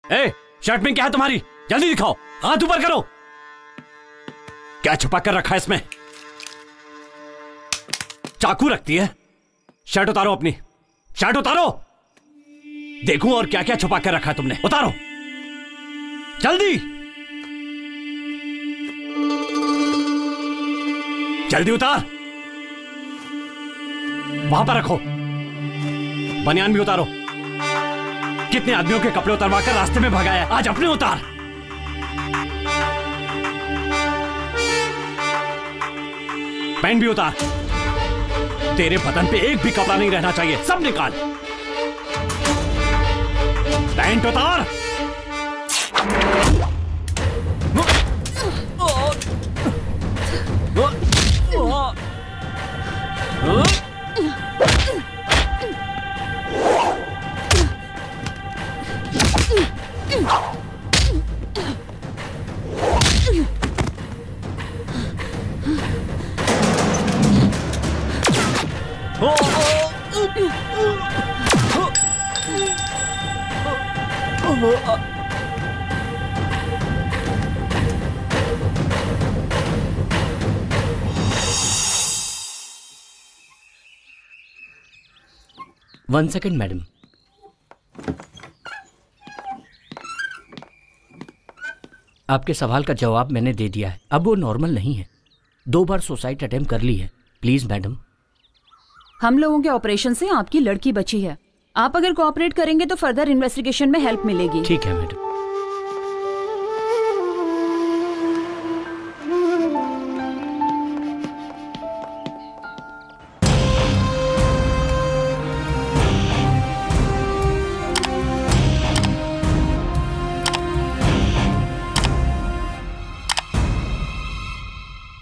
ए, shirt में क्या है तुम्हारी? जल्दी दिखाओ, हाथ ऊपर करो। क्या छुपा कर रखा है इसमें? चाकू रखती है? शर्ट उतारो अपनी, शर्ट उतारो। देखूं और क्या क्या छुपा कर रखा है तुमने। उतारो जल्दी, जल्दी उतार। वहां पर रखो। बनियान भी उतारो। कितने आदमियों के कपड़े उतरवा कर रास्ते में भगाया, आज अपने उतार। पैंट भी उतार। तेरे बदन पे एक भी कपड़ा नहीं रहना चाहिए, सब निकाल। पैंट उतार। One second madam. आपके सवाल का जवाब मैंने दे दिया है। अब वो नॉर्मल नहीं है। 2 बार सुसाइड अटेम्प्ट कर ली है। Please madam. हम लोगों के ऑपरेशन से आपकी लड़की बची है। आप अगर कोऑपरेट करेंगे तो फर्दर इन्वेस्टिगेशन में हेल्प मिलेगी। ठीक है मैडम।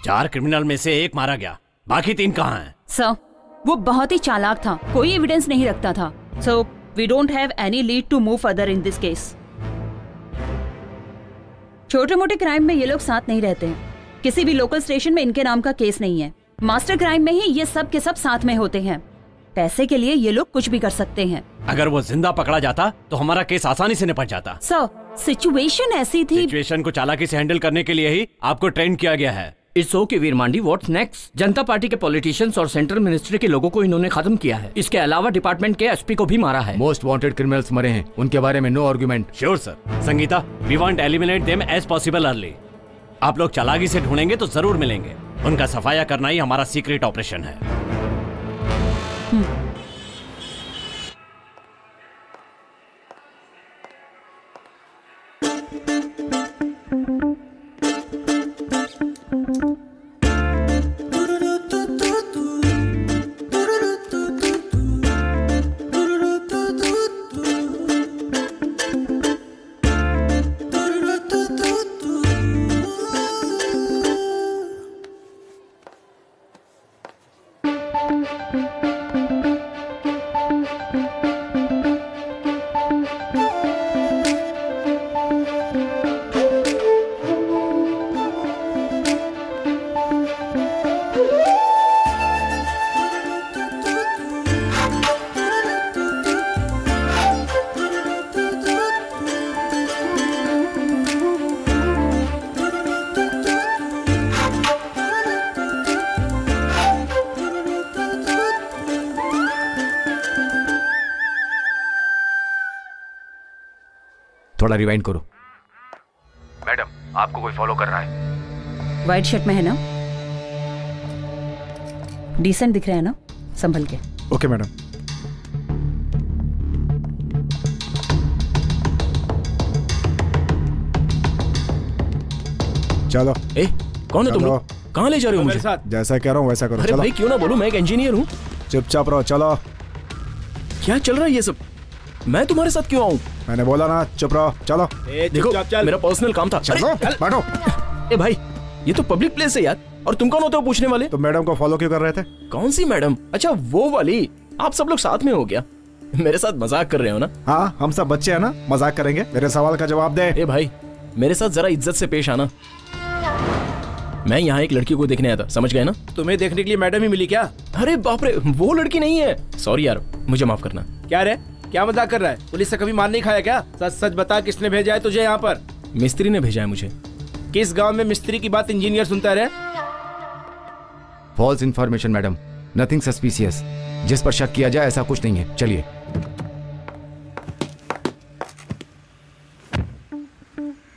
चार क्रिमिनल में से एक मारा गया, बाकी 3 कहाँ हैं? सर, वो बहुत ही चालाक था, कोई एविडेंस नहीं रखता था। So we don't have any lead to move further in this case. छोटे मोटे क्राइम में ये लोग साथ नहीं रहते हैं। किसी भी लोकल स्टेशन में इनके नाम का केस नहीं है। मास्टर क्राइम में ही ये सब के सब साथ में होते हैं। पैसे के लिए ये लोग कुछ भी कर सकते हैं। अगर वो जिंदा पकड़ा जाता तो हमारा केस आसानी से निपट जाता। सर, सिचुएशन ऐसी थी। सिचुएशन को चालाकी से हैंडल करने के लिए ही आपको ट्रेन किया गया है। It's okay Veer Mandi, what's next? Janata party के पॉलिटिशियंस और सेंट्रल मिनिस्ट्री के लोगों को इन्होंने खत्म किया है। इसके अलावा डिपार्टमेंट के एसपी को भी मारा है। मोस्ट वांटेड क्रिमिनल्स मरे हैं, उनके बारे में no argument. Sure sir. Sangeeta, we want eliminate them as possible early. आप लोग चालाकी से ढूंढेंगे तो जरूर मिलेंगे। उनका सफाया करना ही हमारा सीक्रेट ऑपरेशन है। थोड़ा रिवाइंड करो। मैडम, आपको कोई फॉलो कर रहा है। व्हाइट शर्ट में है ना? डिसेंट दिख रहा है ना? संभल के। Okay madam. चलो। ए, कौन है तुम लोग? कहाँ ले जा रहे हो मुझे? जैसा कह रहा हूँ वैसा करो। अरे भाई क्यों ना बोलूं, मैं एक इंजीनियर हूँ। चुपचाप रहो। चलो। क्या चल रहा है ये सब? मैं तुम्हारे साथ क्यों आऊं? मैंने बोला ना चुप रहो। चलो। देखो, मेरा पर्सनल काम था। चलो बैठो। ए भाई, ये तो पब्लिक प्लेस है यार। और तुम कौन होते हो पूछने वाले? तो मैडम को फॉलो क्यों कर रहे थे? कौन सी मैडम? अच्छा वो वाली। आप सब लोग साथ में हो गया? मेरे साथ मजाक कर रहे हो ना? हाँ, हम सब बच्चे हैं ना, मजाक करेंगे। मेरे सवाल का जवाब दे। ए भाई, मेरे साथ जरा इज्जत से पेश आना। मैं यहाँ एक लड़की को देखने आया था, समझ गए ना? तुम्हें देखने के लिए मैडम ही मिली क्या? अरे बाप रे, वो लड़की नहीं है। सॉरी यार, मुझे माफ करना। क्या रे, क्या मजाक कर रहा है? पुलिस से कभी मार नहीं खाया क्या? सच सच बता, किसने भेजा है तुझे यहाँ पर? मिस्त्री ने भेजा है मुझे। किस गांव में मिस्त्री की बात इंजीनियर सुनता रहे? False information madam, nothing suspicious. जिस पर शक किया जाए ऐसा कुछ नहीं है, चलिए।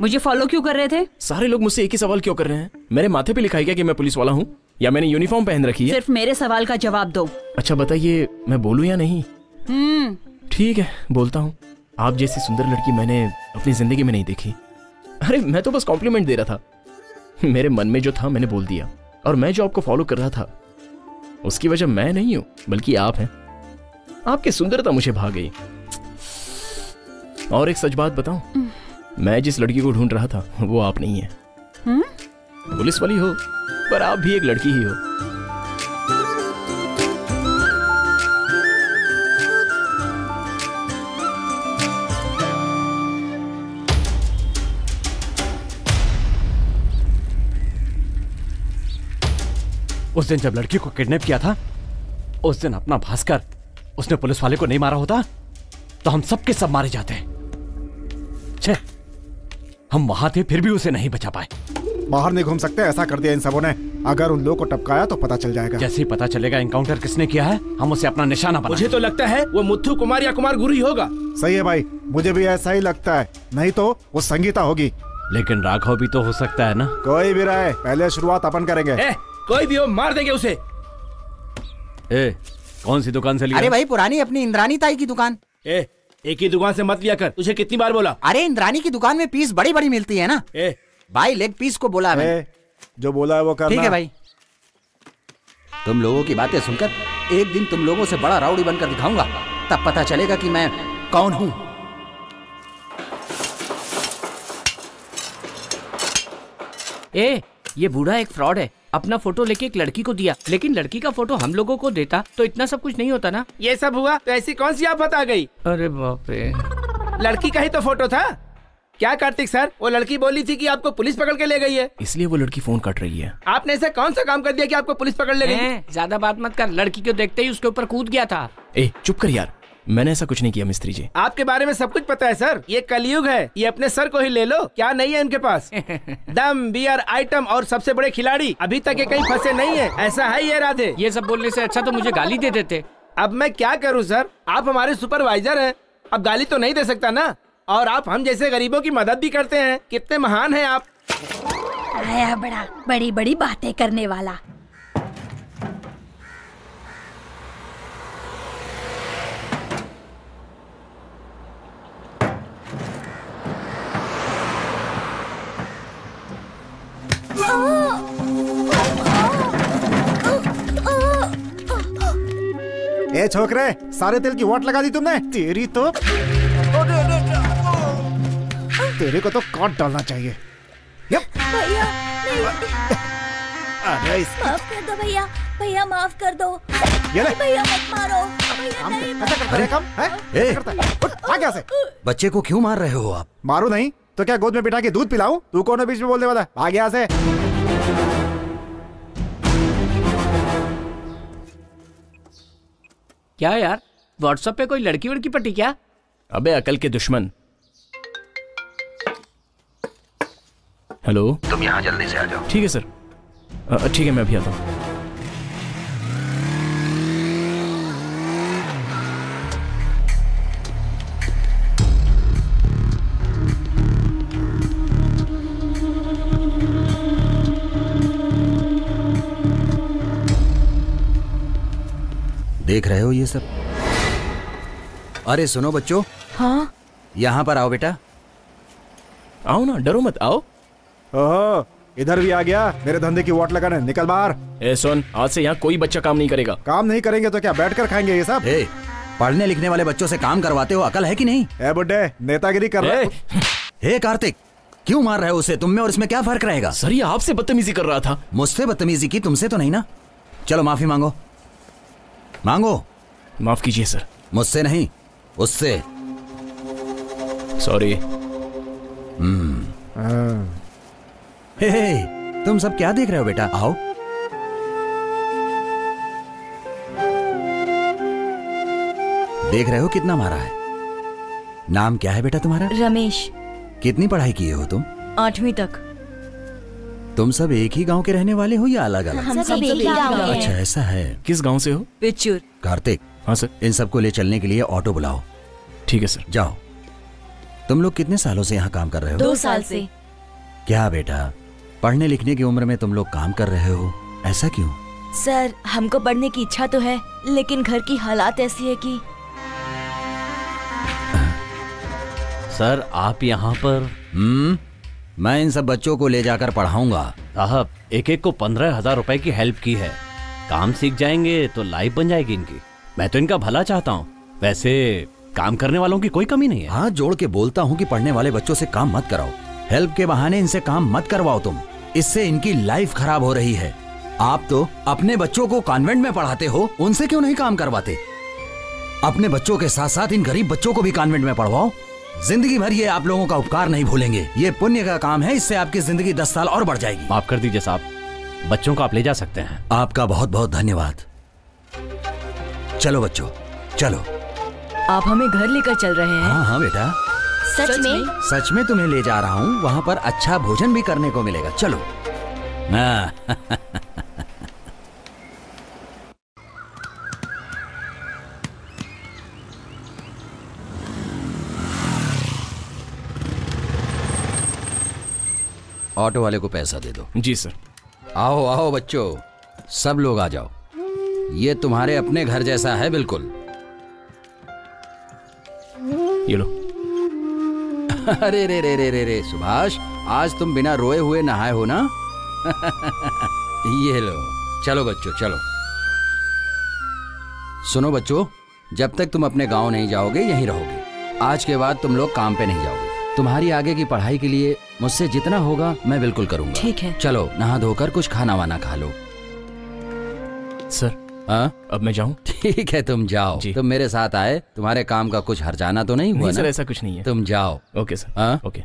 मुझे फॉलो क्यों कर रहे थे? सारे लोग मुझसे एक ही सवाल क्यों कर रहे हैं? मेरे माथे पे लिखा है क्या कि मैं पुलिस वाला हूँ, या मैंने यूनिफॉर्म पहन रखी है? सिर्फ मेरे सवाल का जवाब दो। अच्छा बताइए, मैं बोलूं या नहीं? ठीक है, बोलता हूँ। आप जैसी सुंदर लड़की मैंने अपनी जिंदगी में नहीं देखी। अरे मैं तो बस कॉम्प्लीमेंट दे रहा था। मेरे मन में जो था मैंने बोल दिया। और मैं जो आपको फॉलो कर रहा था उसकी वजह मैं नहीं हूं, बल्कि आप हैं। आपकी सुंदरता मुझे भा गई। और एक सच बात बताऊं, मैं जिस लड़की को ढूंढ रहा था वो आप नहीं है। पुलिस वाली हो पर आप भी एक लड़की ही हो। उस दिन जब लड़की को किडनैप किया था, उस दिन अपना भास्कर उसने पुलिस वाले को नहीं मारा होता तो हम सबके सब मारे जाते। छे, हम वहां थे फिर भी उसे नहीं बचा पाए। बाहर नहीं घूम सकते, ऐसा कर दिया इन सबों ने। अगर उन लोगों को टपकाया तो पता चल जाएगा। जैसे ही पता चलेगा एनकाउंटर किसने किया है, हम उसे अपना निशाना बनाएंगे। मुझे तो लगता है वो मुथु कुमार या कुमार गुरु ही होगा। सही है भाई, मुझे भी ऐसा ही लगता है। नहीं तो वो संगीता होगी। लेकिन राघव भी तो हो सकता है ना। कोई भी रहे, पहले शुरुआत अपन करेंगे। कोई भी हो, मार देंगे उसे। कौन सी दुकान से लिया? अरे भाई पुरानी अपनी इंद्रानी ताई की दुकान। एक ही दुकान से मत लिया कर, तुझे कितनी बार बोला? अरे इंद्रानी की दुकान में पीस बड़ी बड़ी मिलती है ना। भाई लेग पीस को बोला है। जो बोला है वो करना। ठीक है भाई। तुम लोगों की बातें सुनकर एक दिन तुम लोगों से बड़ा राउडी बनकर दिखाऊंगा, तब पता चलेगा कि मैं कौन हूं। ये बूढ़ा एक फ्रॉड है। अपना फोटो लेके एक लड़की को दिया, लेकिन लड़की का फोटो हम लोगों को देता तो इतना सब कुछ नहीं होता ना। ये सब हुआ तो ऐसी कौन सी आफत आ गई? अरे बाप रे, लड़की का ही तो फोटो था। क्या कार्तिक सर, वो लड़की बोली थी कि आपको पुलिस पकड़ के ले गई है। इसलिए वो लड़की फोन काट रही है। आपने ऐसा कौन सा काम कर दिया कि आपको पुलिस पकड़ ले गई? ज्यादा बात मत कर। लड़की को देखते ही उसके ऊपर कूद गया था। चुप कर यार, मैंने ऐसा कुछ नहीं किया मिस्त्री जी। आपके बारे में सब कुछ पता है सर। ये कलयुग है, ये अपने सर को ही ले लो। क्या नहीं है इनके पास? दम, बियर, आइटम और सबसे बड़े खिलाड़ी। अभी तक ये कहीं फंसे नहीं है। ऐसा है ये राधे? ये सब बोलने से अच्छा तो मुझे गाली दे देते। अब मैं क्या करूँ सर, आप हमारे सुपरवाइजर हैं। अब गाली तो नहीं दे सकता ना। और आप हम जैसे गरीबों की मदद भी करते हैं। कितने महान हैं आप। आया बड़ा बड़ी बड़ी बातें करने वाला। ए छोकरे, सारे तेल की वाट लगा दी तुमने। तेरी तो तेरे को तो काट डालना चाहिए। भैया अरे माफ कर दो भैया, भैया माफ कर दो। ये ले। भैया मत मारो भैया, नहीं अरे कम है? क्या से? बच्चे को क्यों मार रहे हो आप? मारू नहीं तो क्या गोद में बिठा के दूध पिलाऊं? तू कौन है बीच में बोलने वाला? आ गया से। क्या यार, व्हाट्सएप पे कोई लड़की वड़की पटी क्या? अबे अकल के दुश्मन। हेलो, तुम यहाँ जल्दी से आ जाओ। ठीक है सर। ठीक है, मैं अभी आता हूँ। देख रहे हो ये सब? अरे सुनो बच्चों। हाँ यहाँ पर आओ बेटा। आओ ना, डरो मत, आओ। ओहो, इधर भी आ गया मेरे धंधे की वाट लगाने। निकल बाहर। सुन, आज से यहाँ कोई बच्चा काम नहीं करेगा। काम नहीं करेंगे तो क्या बैठकर खाएंगे ये सब? पढ़ने लिखने वाले बच्चों से काम करवाते हो, अकल है कि नहीं? बुड्ढे, नेतागिरी कर रहे। हे कार्तिक, क्यों मार रहे हो उसे? तुम में और इसमें क्या फर्क रहेगा? सर ये आपसे बदतमीजी कर रहा था। मुझसे बदतमीजी की? तुमसे तो नहीं ना। चलो माफी मांगो। मांगो। माफ कीजिए सर। मुझसे नहीं, उससे। सॉरी। हे, तुम सब क्या देख रहे हो बेटा? आओ। देख रहे हो कितना मारा है? नाम क्या है बेटा तुम्हारा? रमेश। कितनी पढ़ाई किए हो तुम? 8वीं तक। तुम सब एक ही गांव के रहने वाले हो या अलग अलग? हम सब एक ही गांव के हैं। अच्छा ऐसा है। किस गांव से हो? पिचूर। कार्तिक। हाँ सर। इन सबको ले चलने के लिए ऑटो बुलाओ। ठीक है सर। जाओ। तुम लोग कितने सालों से यहाँ काम कर रहे हो? 2 साल से। क्या बेटा, पढ़ने लिखने की उम्र में तुम लोग काम कर रहे हो, ऐसा क्यों? सर हमको पढ़ने की इच्छा तो है, लेकिन घर की हालात ऐसी है कि। सर आप यहाँ पर? मैं इन सब बच्चों को ले जाकर पढ़ाऊंगा। साहब एक एक को 15,000 रुपए की हेल्प की है। काम सीख जाएंगे तो लाइफ बन जाएगी इनकी। मैं तो इनका भला चाहता हूँ। वैसे काम करने वालों की कोई कमी नहीं है। हाथ जोड़ के बोलता हूँ कि पढ़ने वाले बच्चों से काम मत कराओ। हेल्प के बहाने इनसे काम मत करवाओ तुम। इससे इनकी लाइफ खराब हो रही है। आप तो अपने बच्चों को कॉन्वेंट में पढ़ाते हो, उनसे क्यों नहीं काम करवाते? अपने बच्चों के साथ साथ इन गरीब बच्चों को भी कॉन्वेंट में पढ़वाओ। जिंदगी भर ये आप लोगों का उपकार नहीं भूलेंगे। ये पुण्य का काम है, इससे आपकी जिंदगी 10 साल और बढ़ जाएगी। माफ कर दीजिए साहब, बच्चों को आप ले जा सकते हैं। आपका बहुत बहुत धन्यवाद। चलो बच्चों चलो। आप हमें घर लेकर चल रहे हैं? हाँ हाँ बेटा। सच में? सच में तुम्हें ले जा रहा हूँ। वहाँ पर अच्छा भोजन भी करने को मिलेगा। चलो। ऑटो वाले को पैसा दे दो। जी सर। आओ आओ बच्चों, सब लोग आ जाओ। ये तुम्हारे अपने घर जैसा है बिल्कुल। ये लो। अरे रे रे रे रे रे सुभाष, आज तुम बिना रोए हुए नहाए हो ना? ये लो। चलो बच्चों चलो। सुनो बच्चों, जब तक तुम अपने गांव नहीं जाओगे यहीं रहोगे। आज के बाद तुम लोग काम पे नहीं जाओगे। तुम्हारी आगे की पढ़ाई के लिए मुझसे जितना होगा मैं बिल्कुल करूंगा। ठीक है। चलो नहा धोकर कुछ खाना वाना खा लो। सर अब मैं जाऊं? ठीक है तुम जाओ। तुम मेरे साथ आए, तुम्हारे काम का कुछ हर्जाना तो नहीं हुआ? नहीं सर, ऐसा कुछ नहीं है। तुम जाओ। Okay sir. ओके।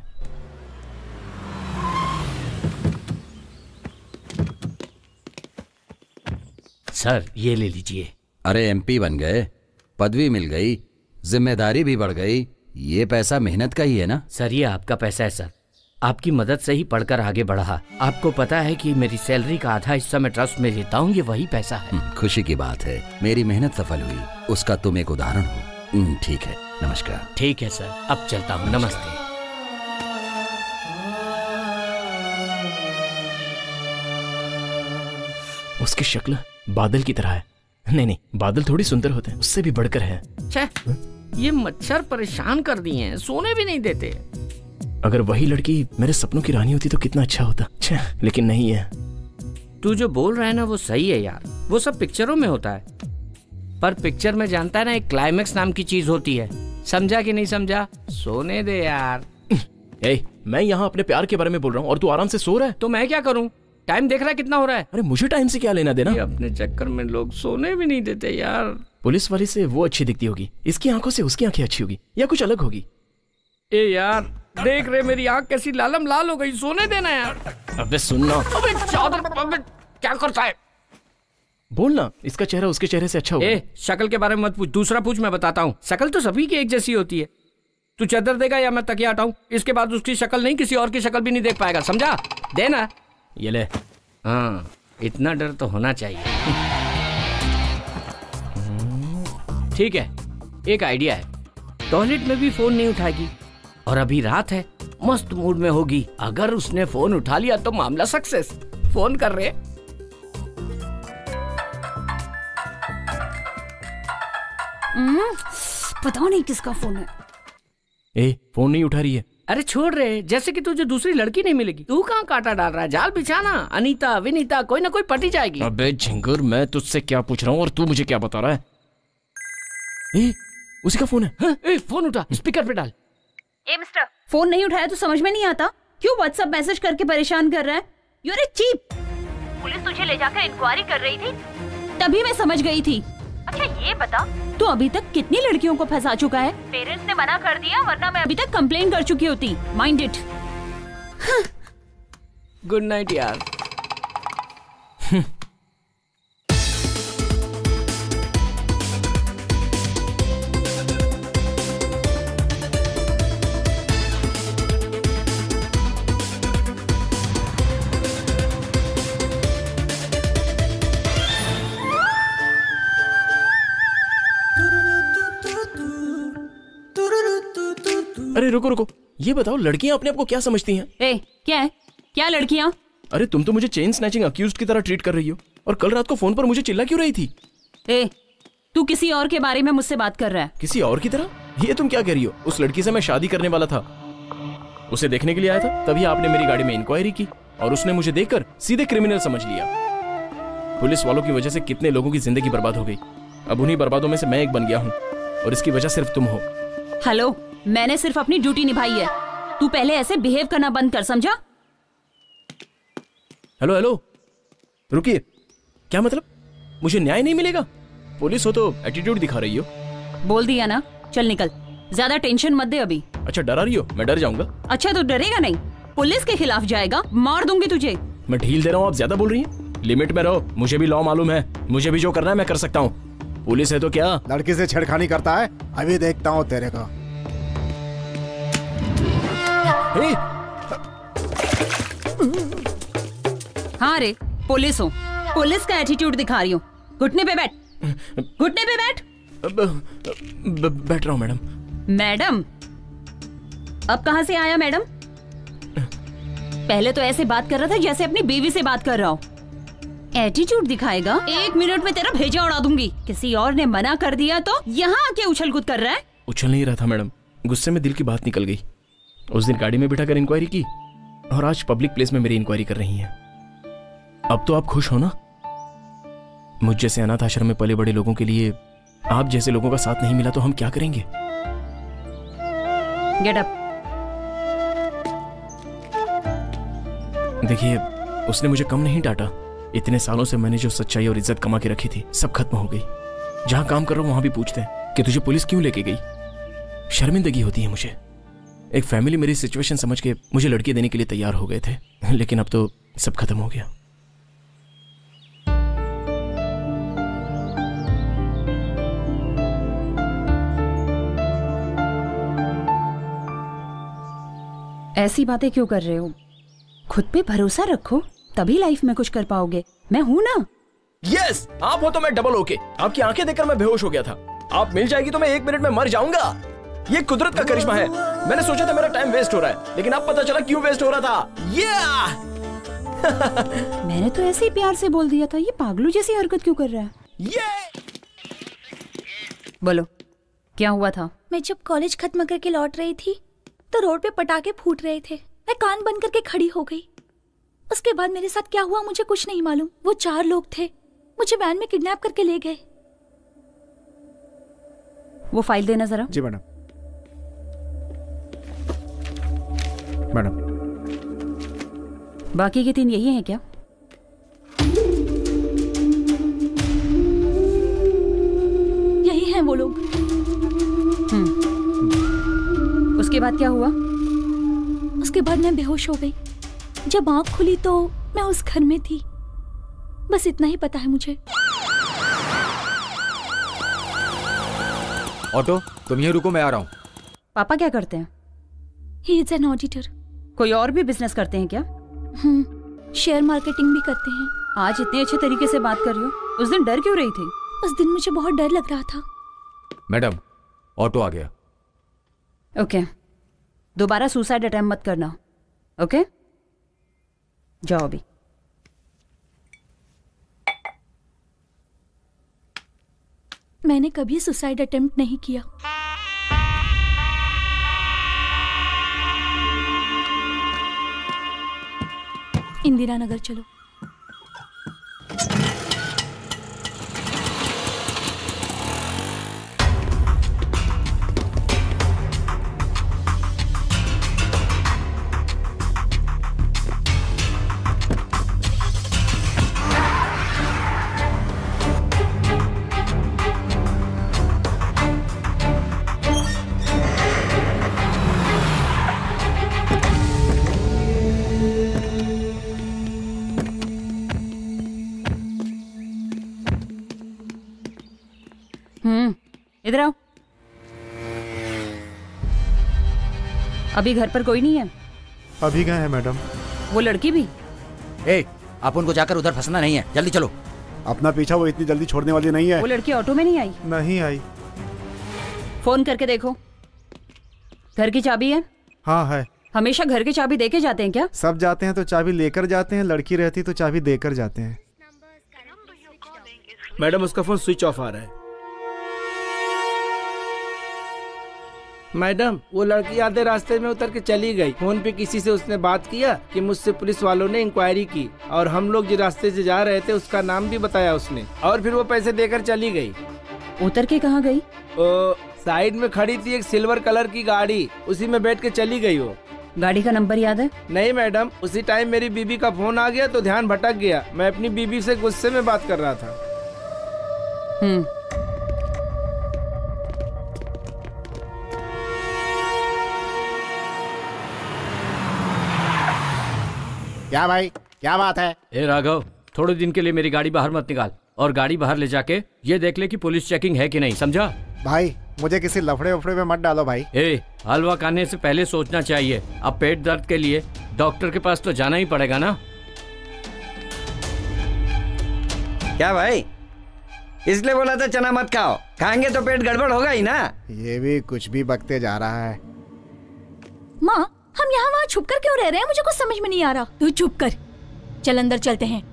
सर ये ले लीजिए। अरे एमपी बन गए, पदवी मिल गई, जिम्मेदारी भी बढ़ गई। ये पैसा मेहनत का ही है ना? सर ये आपका पैसा है सर, आपकी मदद से ही पढ़कर आगे बढ़ा। आपको पता है कि मेरी सैलरी का आधा हिस्सा मैं ट्रस्ट में देता हूँ, ये वही पैसा है। खुशी की बात है, मेरी मेहनत सफल हुई, उसका तुम एक उदाहरण हो। ठीक है, नमस्कार। ठीक है सर, अब चलता हूँ। नमस्ते। उसकी शक्ल बादल की तरह है। नहीं, बादल थोड़ी सुंदर होते हैं, उससे भी बढ़कर है। ये मच्छर परेशान कर दिए हैं, सोने भी नहीं देते। अगर वही लड़की मेरे सपनों की रानी होती तो कितना अच्छा होता। लेकिन नहीं है। तू जो बोल रहा है ना वो सही है यार, वो सब पिक्चरों में होता है। पर पिक्चर में जानता है ना, एक क्लाइमेक्स नाम की चीज होती है। समझा कि नहीं समझा? सोने दे यार। मैं यहाँ अपने प्यार के बारे में बोल रहा हूँ और तू आराम से सो रहा है। तो मैं क्या करूँ? टाइम देख रहा है कितना हो रहा है? अरे मुझे टाइम से क्या लेना देना? अपने चक्कर में लोग सोने भी नहीं देते यार। पुलिस वाली से वो अच्छी दिखती होगी, इसकी आंखों से उसकी आंखें अच्छी होगी, या कुछ अलग होगी। ए यार देख रहे मेरी आंख कैसी लालम लाल हो गई, सोने देना यार। अबे सुनना। अबे चादर, अबे क्या करता है? बोलना, इसका चेहरा उसके चेहरे से अच्छा होगा। शक्ल के बारे में मत पूछ, दूसरा पूछ, मैं बताता हूँ। शक्ल तो सभी की एक जैसी होती है। तू चादर देगा या मैं तकिया हटाऊं? इसके बाद उसकी शक्ल नहीं, किसी और की शक्ल भी नहीं देख पाएगा, समझा? देना। ये ले। हाँ, इतना डर तो होना चाहिए। ठीक है, एक आइडिया है। टॉयलेट में भी फोन नहीं उठाएगी और अभी रात है, मस्त मूड में होगी। अगर उसने फोन उठा लिया तो मामला सक्सेस। फोन कर रहे। पता नहीं किसका फोन है। फोन नहीं उठा रही है। अरे छोड़ रहे, जैसे कि तुझे दूसरी लड़की नहीं मिलेगी। तू कहाँ कांटा डाल रहा है? जाल बिछाना। अनीता विनीता कोई ना कोई पटी जाएगी। अबे झिंगुर, मैं तुझसे क्या पूछ रहा हूँ और तू मुझे क्या बता रहा है? उसी का फोन है। हाँ? फोन उठा, स्पीकर पे डाल। मिस्टर, फोन नहीं उठाया तो समझ में नहीं आता? क्यों व्हाट्सएप मैसेज करके परेशान कर रहा है? You are a cheap. Police तुझे ले जाकर इंक्वायरी कर रही थी, तभी मैं समझ गई थी। अच्छा ये बता, तू अभी तक कितनी लड़कियों को फंसा चुका है? पेरेंट्स ने मना कर दिया, वरना मैं अभी तक कंप्लेन कर चुकी होती। Mind it. गुड नाइट यार। अरे रुको रुको, ये बताओ लड़कियां अपने आप को क्या समझती हैं? ए, क्या है? क्या लड़कियां? अरे तुम तो मुझे चेन स्नैचिंग अक्यूज्ड की तरह ट्रीट कर रही हो, और कल रात को फोन पर मुझे चिल्ला क्यों रही थी? ए, तू किसी और के बारे में मुझसे बात कर रहा है? किसी और की तरह? ये तुम क्या कह रही हो? उस लड़की से मैं शादी करने वाला था, उसे देखने के लिए आया था, तभी आपने मेरी गाड़ी में इंक्वायरी की और उसने मुझे देखकर सीधे क्रिमिनल समझ लिया। पुलिस वालों की वजह से कितने लोगों की जिंदगी बर्बाद हो गई। अब उन्हीं बर्बादों में से मैं एक बन गया हूँ, और इसकी वजह सिर्फ तुम हो। हेलो, मैंने सिर्फ अपनी ड्यूटी निभाई है। तू पहले ऐसे बिहेव करना बंद कर, समझा? हेलो हेलो, रुकिए। क्या मतलब? मुझे न्याय नहीं मिलेगा? पुलिस हो तो एटीट्यूड दिखा रही हो। बोल दिया ना, चल निकल। ज्यादा टेंशन मत दे अभी। अच्छा, डरा रही हो? मैं डर जाऊंगा। अच्छा, तो डरेगा नहीं? पुलिस के खिलाफ जाएगा, मार दूंगी तुझे। मैं ढील दे रहा हूँ, आप ज्यादा बोल रही हैं। लिमिट में रहो, मुझे भी लॉ मालूम है, मुझे भी जो करना है मैं कर सकता हूँ। पुलिस है तो क्या? लड़की से छेड़खानी करता है, अभी देखता हूँ तेरे को। हाँ रे, पुलिस हो, पुलिस का एटीट्यूड दिखा रही हूँ। घुटने पे बैठ, घुटने पे बैठ। बैठ रहा हूँ मैडम। मैडम? अब कहाँ से आया मैडम? पहले तो ऐसे बात कर रहा था जैसे अपनी बीवी से बात कर रहा हो। एटीट्यूड दिखाएगा, 1 मिनट में तेरा भेजा उड़ा दूंगी। किसी और ने मना कर दिया तो यहाँ आके उछल कूद कर रहा है। उछल नहीं रहा था मैडम, गुस्से में दिल की बात निकल गई। उस दिन गाड़ी में बिठाकर इंक्वायरी की, और आज पब्लिक प्लेस में मेरी इंक्वायरी कर रही हैं। अब तो आप खुश हो ना? मुझ जैसे अनाथ आश्रम में पले बड़े लोगों के लिए आप जैसे लोगों का साथ नहीं मिला तो हम क्या करेंगे? Get up. देखिए, उसने मुझे कम नहीं डांटा। इतने सालों से मैंने जो सच्चाई और इज्जत कमा के रखी थी, सब खत्म हो गई। जहां काम कर रहा हूं वहां भी पूछते हैं कि तुझे पुलिस क्यों लेके गई। शर्मिंदगी होती है मुझे। एक फैमिली मेरी सिचुएशन समझ के मुझे लड़की देने के लिए तैयार हो गए थे, लेकिन अब तो सब खत्म हो गया। ऐसी बातें क्यों कर रहे हो? खुद पे भरोसा रखो, तभी लाइफ में कुछ कर पाओगे। मैं हूं ना। यस, आप हो तो मैं डबल ओके। आपकी आंखें देखकर मैं बेहोश हो गया था। आप मिल जाएगी तो मैं 1 मिनट में मर जाऊंगा। ये कुदरत का करिश्मा है। मैंने सोचा था मेरा टाइम वेस्ट हो रहा है, लेकिन अब पता चला क्यों वेस्ट हो रहा था। मैंने तो ऐसे ही प्यार से बोल दिया था। ये पागलू जैसी हरकत क्यों कर रहा है? बोलो, क्या हुआ था? मैं जब कॉलेज खत्म करके लौट रही थी तो रोड पे पटाखे फूट रहे थे। मैं कान बंद करके खड़ी हो गई। उसके बाद मेरे साथ क्या हुआ मुझे कुछ नहीं मालूम। वो 4 लोग थे, मुझे वैन में किडनैप करके ले गए। वो फाइल देना जरा। जी मैडम। मैडम, बाकी के 3 यही हैं क्या? यही हैं वो लोग। उसके बाद क्या हुआ? उसके बाद मैं बेहोश हो गई। जब आंख खुली तो मैं उस घर में थी। बस इतना ही पता है मुझे। ऑटो, तुम यहीं रुको, मैं आ रहा हूँ। पापा क्या करते हैं? He is an auditor. कोई और भी बिजनेस करते हैं क्या? शेयर मार्केटिंग भी करते हैं। आज इतने अच्छे तरीके से बात कर रही हो, उस दिन डर क्यों रही थी? उस दिन मुझे बहुत डर लग रहा था। मैडम, ऑटो आ गया। ओके, दोबारा सुसाइड अटेम्प्ट मत करना। ओके, जाओ अभी। मैंने कभी सुसाइड अटेम्प्ट नहीं किया। इंदिरा नगर चलो। इधर आओ। अभी घर पर कोई नहीं है? अभी गए हैं मैडम। वो लड़की भी? आप उनको जाकर उधर फंसना नहीं है, जल्दी चलो। अपना पीछा वो इतनी जल्दी छोड़ने वाली नहीं है। वो लड़की ऑटो में नहीं आई? नहीं आई। फोन करके देखो। घर की चाबी है? हाँ है। हमेशा घर की चाबी देके जाते हैं क्या? सब जाते हैं तो चाबी लेकर जाते हैं, लड़की रहती तो चाबी देकर जाते हैं। मैडम उसका फोन स्विच ऑफ आ रहा है। मैडम वो लड़की आधे रास्ते में उतर के चली गई। फोन पे किसी से उसने बात किया कि मुझसे पुलिस वालों ने इंक्वायरी की और हम लोग जिस रास्ते से जा रहे थे उसका नाम भी बताया उसने, और फिर वो पैसे देकर चली गई। उतर के कहाँ गई? साइड में खड़ी थी एक सिल्वर कलर की गाड़ी, उसी में बैठ के चली गई। वो गाड़ी का नंबर याद है? नहीं मैडम, उसी टाइम मेरी बीबी का फोन आ गया तो ध्यान भटक गया। मैं अपनी बीबी से गुस्से में बात कर रहा था। क्या भाई, क्या बात है? ए राघव, थोड़े दिन के लिए मेरी गाड़ी बाहर मत निकाल, और गाड़ी बाहर ले जाके ये देख ले कि पुलिस चेकिंग है कि नहीं, समझा? भाई मुझे किसी लफड़े उफड़े में मत डालो भाई। हलवा खाने से पहले सोचना चाहिए। अब पेट दर्द के लिए डॉक्टर के पास तो जाना ही पड़ेगा ना। क्या भाई, इसलिए बोला था चना मत खाओ, खाएंगे तो पेट गड़बड़ होगा ही ना। ये भी कुछ भी बकते जा रहा है। माँ, हम यहाँ वहाँ छुप कर क्यों रह रहे हैं? मुझे कुछ समझ में नहीं आ रहा। तू चुप कर, चल अंदर चलते हैं।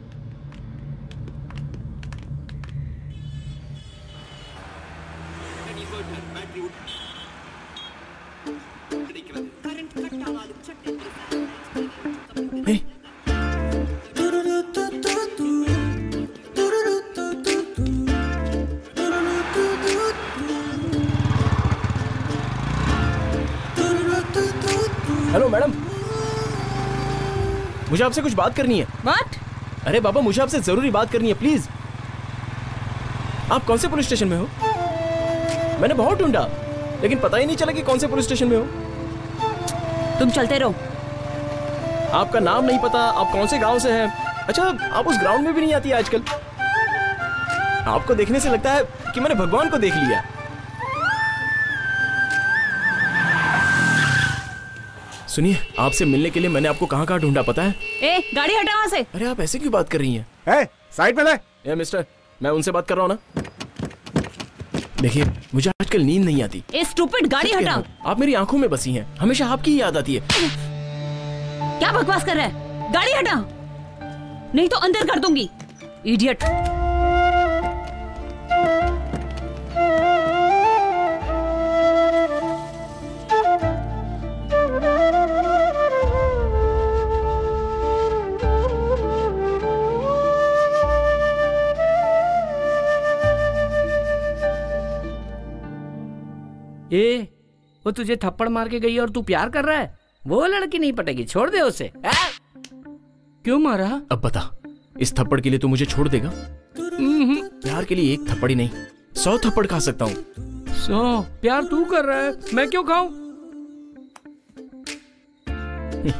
हेलो मैडम, मुझे आपसे कुछ बात करनी है। What? अरे बाबा, मुझे आपसे जरूरी बात करनी है, प्लीज। आप कौन से पुलिस स्टेशन में हो? मैंने बहुत ढूंढा लेकिन पता ही नहीं चला कि कौन से पुलिस स्टेशन में हो। तुम चलते रहो। आपका नाम नहीं पता, आप कौन से गांव से हैं। अच्छा, आप उस ग्राउंड में भी नहीं आती आजकल। आपको देखने से लगता है कि मैंने भगवान को देख लिया। सुनिए, आपसे मिलने के लिए मैंने आपको कहाँ कहाँ ढूंढा पता है? गाड़ी हटा वहाँ से। अरे आप ऐसे क्यों बात कर रही हैं? साइड पे ले। मिस्टर, मैं उनसे बात कर रहा हूँ ना। देखिए, मुझे आजकल नींद नहीं आती। स्टूपिड, गाड़ी हटाओ। आप मेरी आंखों में बसी हैं, हमेशा आपकी ही याद आती है। क्या बकवास कर रहा है? गाड़ी हटा, नहीं तो अंदर कर दूंगी। इडियट। वो तुझे थप्पड़ मार के गई और तू प्यार कर रहा है? वो लड़की नहीं पटेगी, छोड़ दे उसे। क्यों मारा? अब बता, इस थप्पड़ के लिए तू मुझे छोड़ देगा? प्यार के लिए एक थप्पड़ ही नहीं, 100 थप्पड़ खा सकता हूँ। 100? प्यार तू कर रहा है, मैं क्यों खाऊं?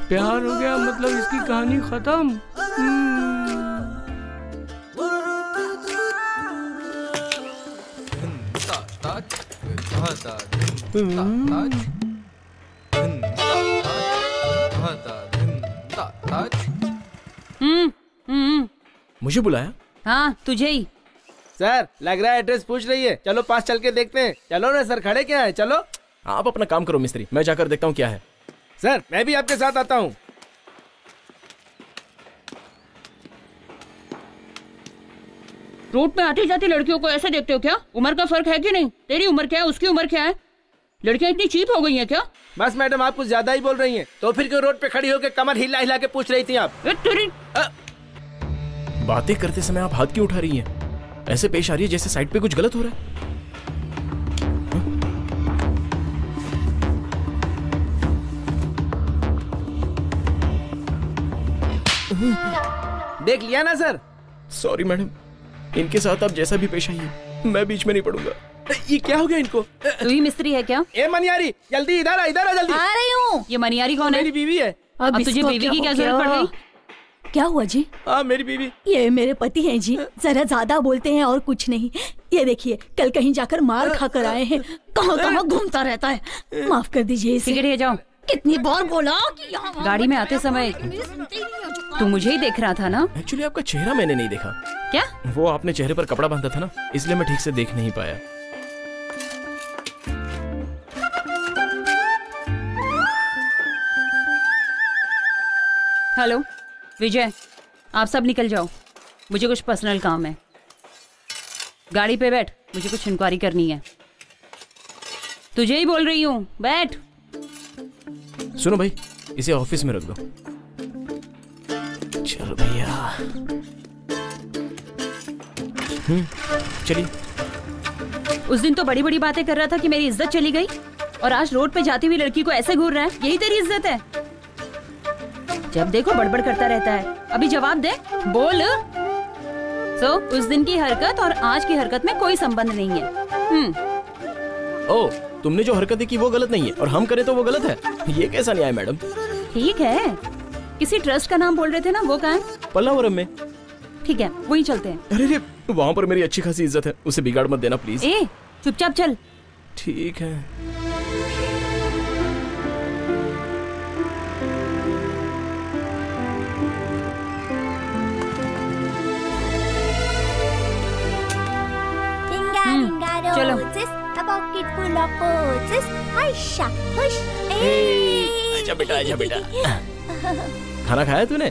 प्यार हो गया मतलब इसकी कहानी खत्म। मुझे बुलाया? हाँ, तुझे ही। सर, लग रहा है एड्रेस पूछ रही है, चलो पास चल के देखते हैं। चलो ना सर, खड़े क्या है? चलो। आप अपना काम करो मिस्त्री, मैं जाकर देखता हूँ क्या है। सर, मैं भी आपके साथ आता हूँ। रोड पे आती जाती लड़कियों को ऐसे देखते हो क्या? उम्र का फर्क है कि नहीं? तेरी उम्र क्या है, उसकी उम्र क्या है? लड़कियां इतनी चीप हो गई हैं क्या? बस मैडम, आप कुछ ज्यादा ही बोल रही हैं। तो फिर क्यों रोड पे खड़ी होकर कमर हिला हिला के पूछ रही थी आप? बातें करते समय आप हाथ क्यों उठा रही हैं? ऐसे पेश आ रही है जैसे साइड पे कुछ गलत हो रहा है। देख लिया ना सर? सॉरी मैडम, इनके साथ आप जैसा भी पेश आइए, मैं बीच में नहीं पड़ूंगा। ये क्या हो गया इनको? तू ही मिस्त्री है क्या? ए मनियारी, जल्दी इधर आ, इधर आ जल्दी। आ रही हूँ। ये मनियारी कौन है? मेरी बीवी है। अब तुझे बीवी की क्या जरूरत पड़ गई? क्या हुआ जी? हाँ, मेरी बीवी। ये मेरे पति हैं जी, जरा ज्यादा बोलते हैं और कुछ नहीं। ये देखिए, कल कहीं जाकर मार खा कर आए हैं, कहाँ कहाँ घूमता रहता है। माफ कर दीजिए इसे। सिगरेट ले जाओ। कितनी बार बोला कि यहाँ गाड़ी में आते समय तू मुझे ही देख रहा था ना? एक्चुअली आपका चेहरा मैंने नहीं देखा। क्या? वो आपने चेहरे पर कपड़ा बांधा था ना, इसलिए मैं ठीक से देख नहीं पाया। हेलो विजय, आप सब निकल जाओ, मुझे कुछ पर्सनल काम है। गाड़ी पे बैठ, मुझे कुछ इंक्वायरी करनी है। तुझे ही बोल रही हूँ, बैठ। सुनो भाई, इसे ऑफिस में रख दो। चलो भैया। चलिए। उस दिन तो बड़ी बड़ी बातें कर रहा था कि मेरी इज्जत चली गई, और आज रोड पे जाती हुई लड़की को ऐसे घूर रहा है। यही तेरी इज्जत है? जब देखो बड़बड़ करता रहता है। अभी जवाब दे, बोल। उस दिन की हरकत और आज की हरकत में कोई संबंध नहीं है। ओ, तुमने जो हरकतें की वो गलत नहीं है, और हम करें तो वो गलत है। ये कैसा न्याय मैडम? ठीक है, किसी ट्रस्ट का नाम बोल रहे थे ना, वो कहाँ है? पल्लावरम में। ठीक है, वहीं चलते हैं। अरे वहाँ पर मेरी अच्छी खासी इज्जत है, उसे बिगाड़ मत देना प्लीज। चुपचाप चल। ठीक है। चलो। आजा बेटा, आजा बेटा। खाना खाया तूने?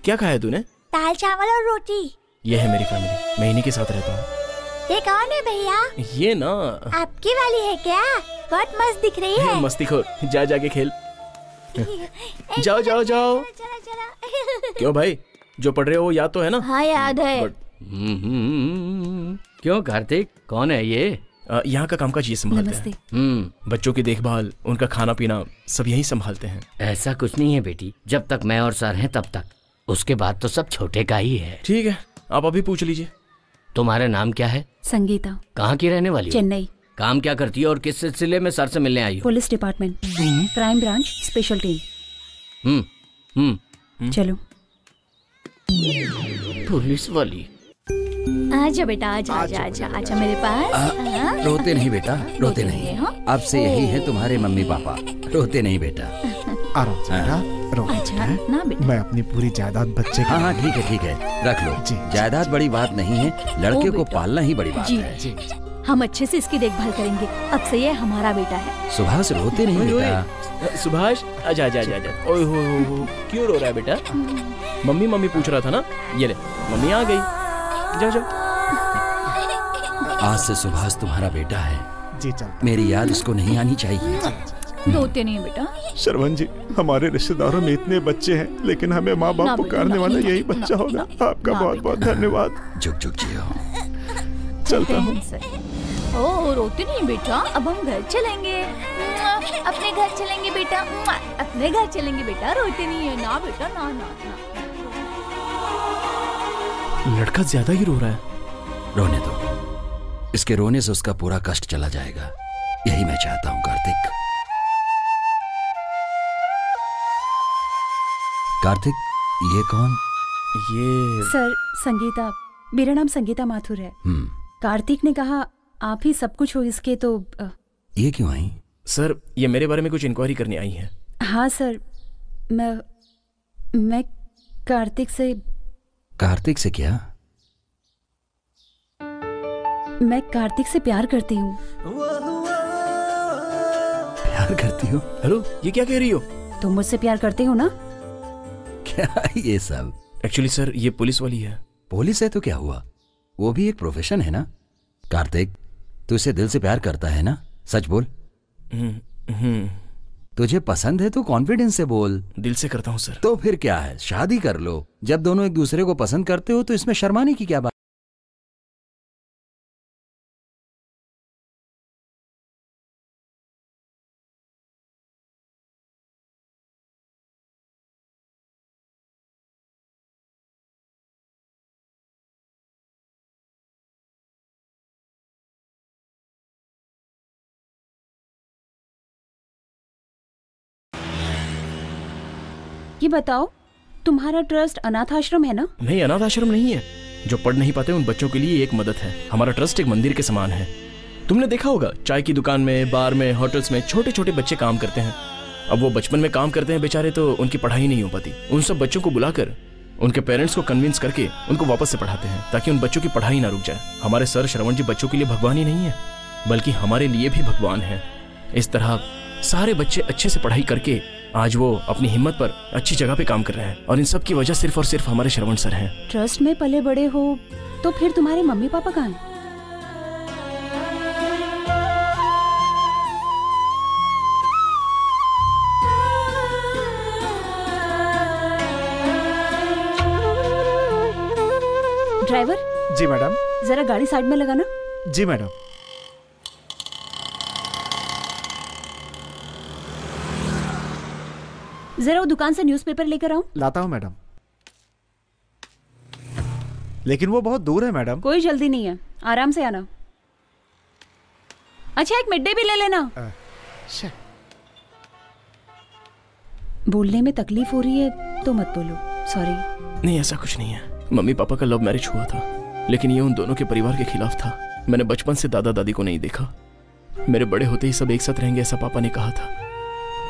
क्या खाया तूने? दाल चावल और रोटी। ये है मेरी फैमिली, मैं इन्हीं के साथ रहता हूँ। ये कौन है भैया? ये ना आपकी वाली है क्या? बहुत मस्त दिख रही है। मस्तीखोर, जा जाके खेल। जाओ जाओ जाओ। क्यों भाई, जो पढ़ रहे हो याद तो है ना? हाँ याद है। क्यों कार्तिक, कौन है ये? यहाँ का कामकाज ये संभालते हैं। बच्चों की देखभाल, उनका खाना पीना सब यही संभालते हैं। ऐसा कुछ नहीं है बेटी, जब तक मैं और सर हैं तब तक, उसके बाद तो सब छोटे का ही है। ठीक है, आप अभी पूछ लीजिए। तुम्हारा नाम क्या है? संगीता। कहाँ की रहने वाली? चेन्नई। काम क्या करती है और किस सिलसिले में सर से मिलने आई हो? Police department, crime branch, special team. चलो। पुलिस वाली। आजा बेटा, आजा आजा आजा आजा मेरे पास। रोते नहीं बेटा, रोते नहीं। अब से यही है तुम्हारे मम्मी पापा, रोते नहीं बेटा। आराम से बेटा, रो। ना बेटा, मैं अपनी पूरी जायदाद बच्चे हाँ हाँ ठीक है ठीक है, रख लो। जायदाद बड़ी बात नहीं है, लड़के को पालना ही बड़ी बात है। हम अच्छे से इसकी देखभाल करेंगे। अब से ये हमारा बेटा है। सुभाष रोते नहीं बेटा। सुभाष, आजा आजा आजा आजा। ओए हो, क्यों रो रहा है बेटा? मम्मी मम्मी पूछ रहा था ना, ये ले मम्मी आ गई। जाओ जाओ। आज से सुभाष तुम्हारा बेटा है जी। चल, मेरी याद इसको नहीं आनी चाहिए। रोते नहीं बेटा। श्रवण जी, हमारे रिश्तेदारों में इतने बच्चे हैं, लेकिन हमें माँ बाप पुकारने वाला यही बच्चा होगा। आपका बहुत बहुत धन्यवाद। जुग जुग जियो। चलता हूँ। ओ, रोते नहीं बेटा, अब हम घर चलेंगे। अपने घर चलेंगे बेटा, अपने घर चलेंगे बेटा। रोते नहीं है ना बेटा, ना ना ना। लड़का ज्यादा ही रो रहा है। रोने दो, इसके रोने से उसका पूरा कष्ट चला जाएगा, यही मैं चाहता हूँ। कार्तिक, कार्तिक, ये कौन? ये सर, संगीता। मेरा नाम संगीता माथुर है। कार्तिक ने कहा आप ही सब कुछ हो इसके, तो ये क्यों आई? सर, ये मेरे बारे में कुछ इंक्वायरी करने आई है। हाँ सर, मैं कार्तिक से। कार्तिक से क्या? मैं कार्तिक से प्यार करती हूँ। प्यार करती हो? हेलो, ये क्या कह रही हो? तुम मुझसे प्यार करते हो ना? क्या ये सब? एक्चुअली सर, ये पुलिस वाली है। पुलिस है तो क्या हुआ, वो भी एक प्रोफेशन है ना। कार्तिक, तू इसे दिल से प्यार करता है ना? सच बोल। तुझे पसंद है तो कॉन्फिडेंस से बोल। दिल से करता हूँ सर। तो फिर क्या है, शादी कर लो। जब दोनों एक दूसरे को पसंद करते हो तो इसमें शर्माने की क्या बात? ये बताओ, तुम्हारा ट्रस्ट अनाथ आश्रम है ना? नहीं, अनाथ आश्रम नहीं है। जो पढ़ नहीं पाते उन बच्चों के लिए एक मदद है। हमारा ट्रस्ट एक मंदिर के समान है। तुमने देखा होगा, चाय की दुकान में, बार में, होटल्स में छोटे छोटे बच्चे काम करते हैं। अब वो बचपन में काम करते हैं बेचारे, तो उनकी पढ़ाई नहीं हो पाती। उन सब बच्चों को बुलाकर उनके पेरेंट्स को कन्विंस करके उनको वापस से पढ़ाते हैं, ताकि उन बच्चों की पढ़ाई ना रुक जाए। हमारे सर श्रवण जी बच्चों के लिए भगवान ही नहीं है, बल्कि हमारे लिए भी भगवान है। इस तरह सारे बच्चे अच्छे से पढ़ाई करके आज वो अपनी हिम्मत पर अच्छी जगह पे काम कर रहे हैं और इन सब की वजह सिर्फ और सिर्फ हमारे श्रवण सर हैं। ट्रस्ट में पले बड़े हो तो फिर तुम्हारे मम्मी पापा कहाँ हैं? ड्राइवर। जी मैडम। जरा गाड़ी साइड में लगाना। जी मैडम। जरा वो दुकान से न्यूज़पेपर लेकर आओ। लाता हूँ मैडम। लेकिन वो बहुत दूर है मैडम। कोई जल्दी नहीं है, आराम से आना। अच्छा, एक मिड डे भी ले लेना। बोलने में तकलीफ हो रही है तो मत बोलो, सॉरी। नहीं, ऐसा कुछ नहीं है। मम्मी पापा का लव मैरिज हुआ था, लेकिन ये उन दोनों के परिवार के खिलाफ था। मैंने बचपन से दादा दादी को नहीं देखा। मेरे बड़े होते ही सब एक साथ रहेंगे ऐसा पापा ने कहा था,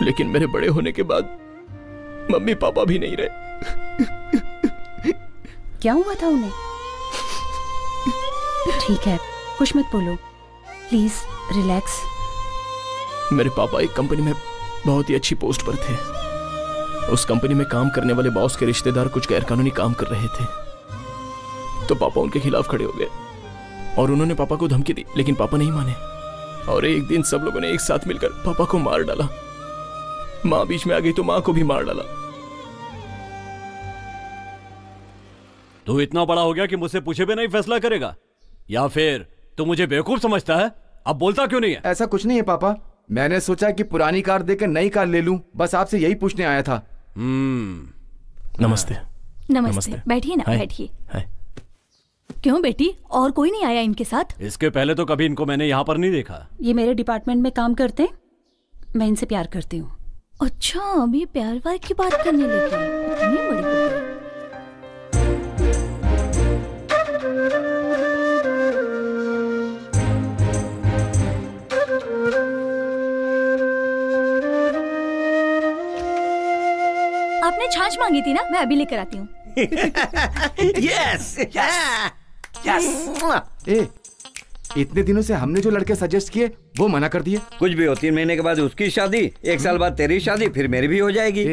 लेकिन मेरे बड़े होने के बाद मम्मी पापा भी नहीं रहे। क्या हुआ था उन्हें? ठीक है, कुछ मत बोलो, प्लीज रिलैक्स। मेरे पापा एक कंपनी में बहुत ही अच्छी पोस्ट पर थे। उस कंपनी में काम करने वाले बॉस के रिश्तेदार कुछ गैरकानूनी काम कर रहे थे, तो पापा उनके खिलाफ खड़े हो गए और उन्होंने पापा को धमकी दी, लेकिन पापा नहीं माने और एक दिन सब लोगों ने एक साथ मिलकर पापा को मार डाला। माँ बीच में आ गई तो माँ को भी मार डाला। तू इतना बड़ा हो गया कि मुझसे पूछे भी नहीं फैसला करेगा, या फिर तू मुझे बेवकूफ समझता है? अब बोलता क्यों नहीं है? ऐसा कुछ नहीं है पापा, मैंने सोचा कि पुरानी कार देकर नई कार ले लूं, बस आपसे यही पूछने आया था। नमस्ते। नमस्ते, बैठिए ना, बैठिए। क्यों बेटी, और कोई नहीं आया इनके साथ? इसके पहले तो कभी इनको मैंने यहाँ पर नहीं देखा। ये मेरे डिपार्टमेंट में काम करते हैं, मैं इनसे प्यार करती हूँ। अच्छा, अभी प्यार वार की बात करने लगी, इतनी बड़ी हो गई। आपने छाछ मांगी थी ना, मैं अभी लेकर आती हूँ। यस ए, इतने दिनों से हमने जो लड़के सजेस्ट किए वो मना कर दिए। कुछ भी हो, 3 महीने के बाद उसकी शादी, 1 साल बाद तेरी शादी, फिर मेरी भी हो जाएगी।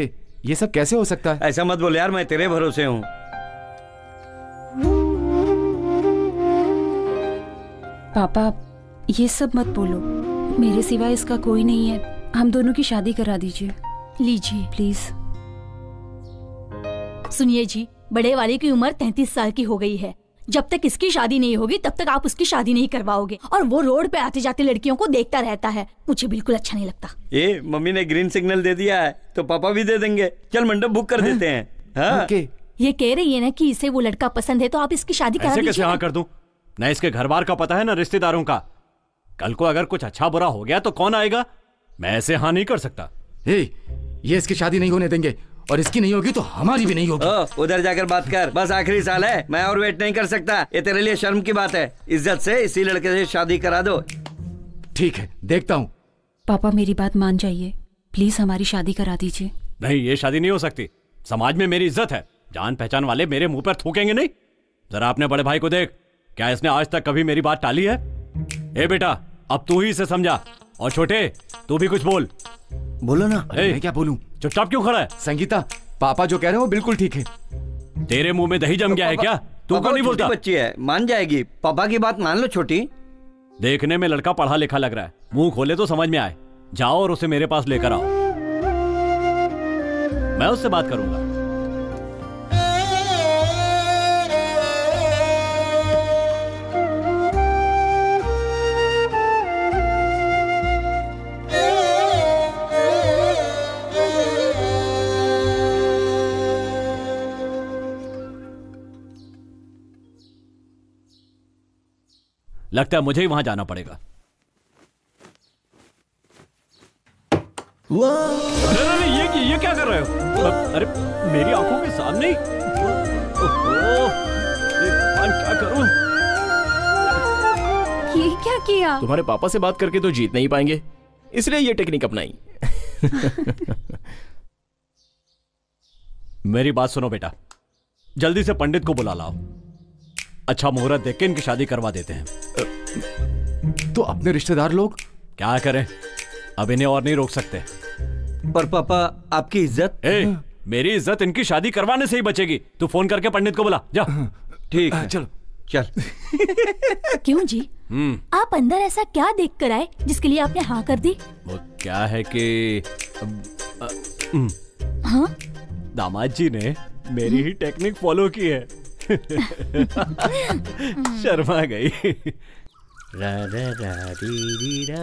ये सब कैसे हो सकता है? ऐसा मत बोल यार, मैं तेरे भरोसे हूँ। पापा, ये सब मत बोलो, मेरे सिवा इसका कोई नहीं है। हम दोनों की शादी करा दीजिए। लीजिए प्लीज। सुनिए जी, बड़े वाले की उम्र 33 साल की हो गई है। जब तक इसकी शादी नहीं होगी तब तक आप उसकी शादी नहीं करवाओगे, और वो रोड पे आते जाते लड़कियों को देखता रहता है, मुझे बिल्कुल अच्छा नहीं लगता। ए, मम्मी ने ग्रीन सिग्नल दे दिया है तो पापा भी दे देंगे। चल मंडप बुक कर देते हैं। हाँ? ये कह रही है ना कि इसे वो लड़का पसंद है, तो आप इसकी शादी करा दीजिए। कैसे हाँ कर दूं? न इसके घर बार का पता है ना रिश्तेदारों का। कल को अगर कुछ अच्छा बुरा हो गया तो कौन आएगा? मैं ऐसे हाँ नहीं कर सकता। ये इसकी शादी नहीं होने देंगे, और इसकी नहीं होगी तो हमारी भी नहीं होगी। उधर जाकर बात कर, बस आखिरी साल है, मैं और वेट नहीं कर सकता। ये तेरे लिए शर्म की बात है। इज्जत से इसी लड़के से शादी करा दो। ठीक है, देखता हूँ। पापा, मेरी बात मान जाइए, प्लीज हमारी शादी करा दीजिए। नहीं, ये शादी नहीं हो सकती। समाज में मेरी इज्जत है, जान पहचान वाले मेरे मुंह पर थूकेंगे नहीं। जरा अपने बड़े भाई को देख, क्या इसने आज तक कभी मेरी बात टाली है? ए बेटा, अब तू ही इसे समझा, और छोटे तू भी कुछ बोल। बोलो ना। मैं क्या बोलूं? चुपचाप क्यों खड़ा है? संगीता, पापा जो कह रहे हैं वो बिल्कुल ठीक है। तेरे मुंह में दही जम गया है क्या? तू क्यों नहीं बोलता? बच्ची है, मान जाएगी। पापा की बात मान लो छोटी। देखने में लड़का पढ़ा लिखा लग रहा है, मुंह खोले तो समझ में आए। जाओ और उसे मेरे पास लेकर आओ, मैं उससे बात करूंगा। लगता है मुझे ही वहां जाना पड़ेगा। अरे ये क्या कर रहे हो? अरे मेरी आंखों के सामने ही। क्या करूं? ये क्या किया? तुम्हारे पापा से बात करके तो जीत नहीं पाएंगे, इसलिए ये टेक्निक अपनाई। मेरी बात सुनो बेटा, जल्दी से पंडित को बुला लाओ। अच्छा मुहूर्त देख के इनकी शादी करवा देते हैं। तो अपने रिश्तेदार लोग क्या करें? अब इन्हें और नहीं रोक सकते। पर पापा आपकी इज्जत। मेरी इज्जत इनकी शादी करवाने से ही बचेगी। तू फोन करके पंडित को बुला जा। ठीक है, चलो चल। क्यों जी? आप अंदर ऐसा क्या देख कर आए जिसके लिए आपने हाँ कर दी? वो क्या है कि हाँ? दामाद जी ने मेरी ही टेक्निक फॉलो की है। शर्मा गई। रा रा रा री री रा।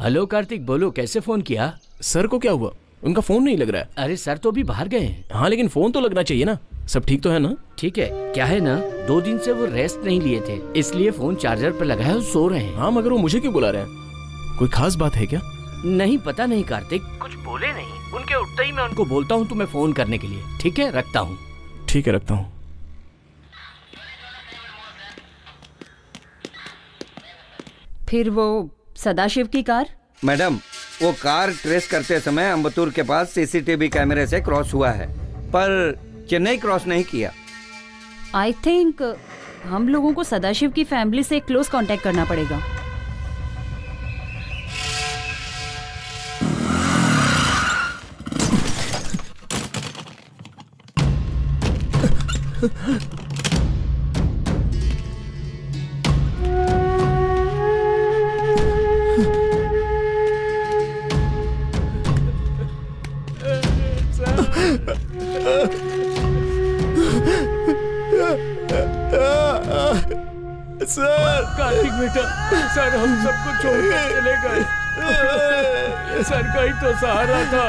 हेलो कार्तिक, बोलो कैसे फोन किया? सर को क्या हुआ? उनका फोन नहीं लग रहा है। अरे सर तो अभी बाहर गए हैं। हाँ लेकिन फोन तो लगना चाहिए ना। सब ठीक तो है ना? ठीक है। क्या है ना, 2 दिन से वो रेस्ट नहीं लिए थे, इसलिए फोन चार्जर पर लगा है और सो रहे हैं। हाँ मगर वो मुझे क्यों बुला रहे हैं? कोई खास बात है क्या? नहीं, पता नहीं कार्तिक, कुछ बोले नहीं। उनके उठते ही मैं उनको बोलता हूँ तुम्हें फोन करने के लिए। ठीक है, रखता हूँ। ठीक है, रखता हूँ। फिर वो सदाशिव की कार? मैडम, वो कार ट्रेस करते समय अम्बतूर के पास सीसीटीवी कैमरे से क्रॉस हुआ है, पर चेन्नई क्रॉस नहीं किया। आई थिंक हम लोगों को सदाशिव की फैमिली से क्लोज कांटेक्ट करना पड़ेगा। सर, कार्तिक बेटा, सर हम सबको छोड़कर चले गए। सर का ही तो सहारा था,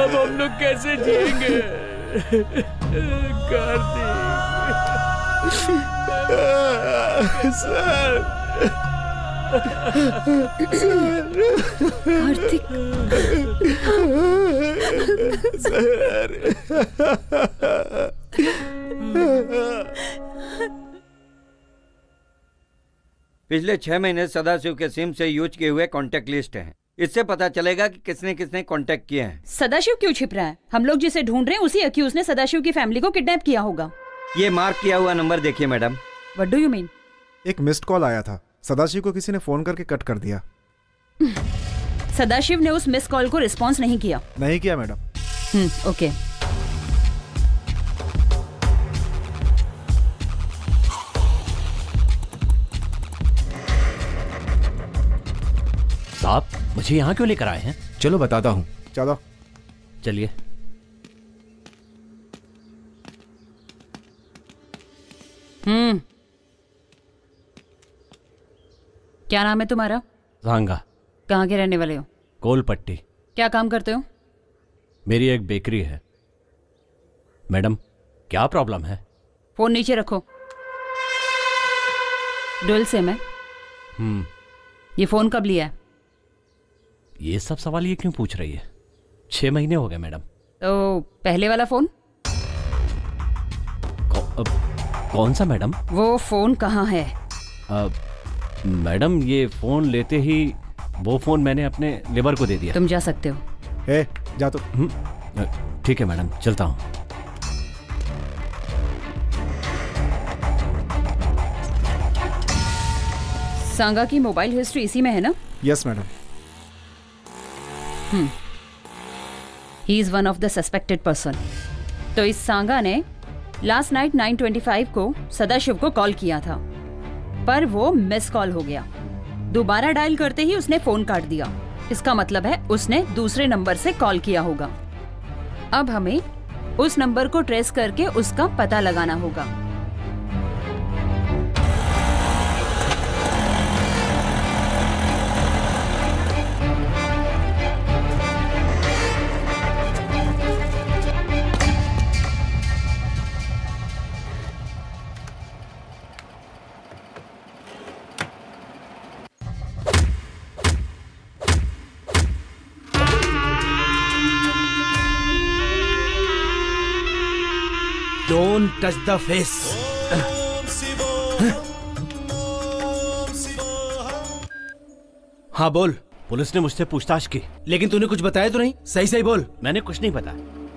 अब हम लोग कैसे जिएंगे? कार्तिक सर। कार्तिक पिछले 6 महीने सदाशिव के सिम से यूज किए हुए कॉन्टेक्ट लिस्ट है। इससे पता चलेगा कि किसने किसने कांटेक्ट किए हैं। सदाशिव क्यों छिप रहा है? हम लोग जिसे ढूंढ रहे हैं उसी अक्यूज ने सदाशिव की फैमिली को किडनैप किया होगा। ये मार्क किया हुआ नंबर देखिए madam. What do you mean? एक मिस्ड कॉल आया था, सदाशिव को किसी ने फोन करके कट कर दिया। सदाशिव ने उस मिस कॉल को रिस्पॉन्स नहीं किया? नहीं किया मैडम। ओके। साहब, मुझे यहाँ क्यों लेकर आए हैं? चलो बताता हूँ। चलो चलिए। क्या नाम है तुम्हारा? सांगा। कहाँ के रहने वाले हो? कोलपट्टी। क्या काम करते हो? मेरी एक बेकरी है। मैडम, क्या प्रॉब्लम है? फोन नीचे रखो। डुअल सिम है। ये फोन कब लिया है? ये सब सवाल ये क्यों पूछ रही है? 6 महीने हो गए मैडम। तो पहले वाला फोन? कौन सा मैडम? वो फोन कहाँ है? मैडम, ये फोन लेते ही वो फोन मैंने अपने लेबर को दे दिया। तुम जा सकते हो। जा तो। ठीक है मैडम, चलता हूँ। सांगा की मोबाइल हिस्ट्री इसी में है ना? Yes madam. He is one of the suspected person. तो इस सांगा ने लास्ट नाइट 9:25 को सदाशिव को कॉल किया था, पर वो मिस कॉल हो गया। दोबारा डायल करते ही उसने फोन काट दिया। इसका मतलब है उसने दूसरे नंबर से कॉल किया होगा। अब हमें उस नंबर को ट्रेस करके उसका पता लगाना होगा। Don't touch the face. हाँ बोल। पुलिस ने मुझसे पूछताछ की, लेकिन तूने कुछ बताया तो नहीं? सही सही बोल। मैंने कुछ नहीं बताया,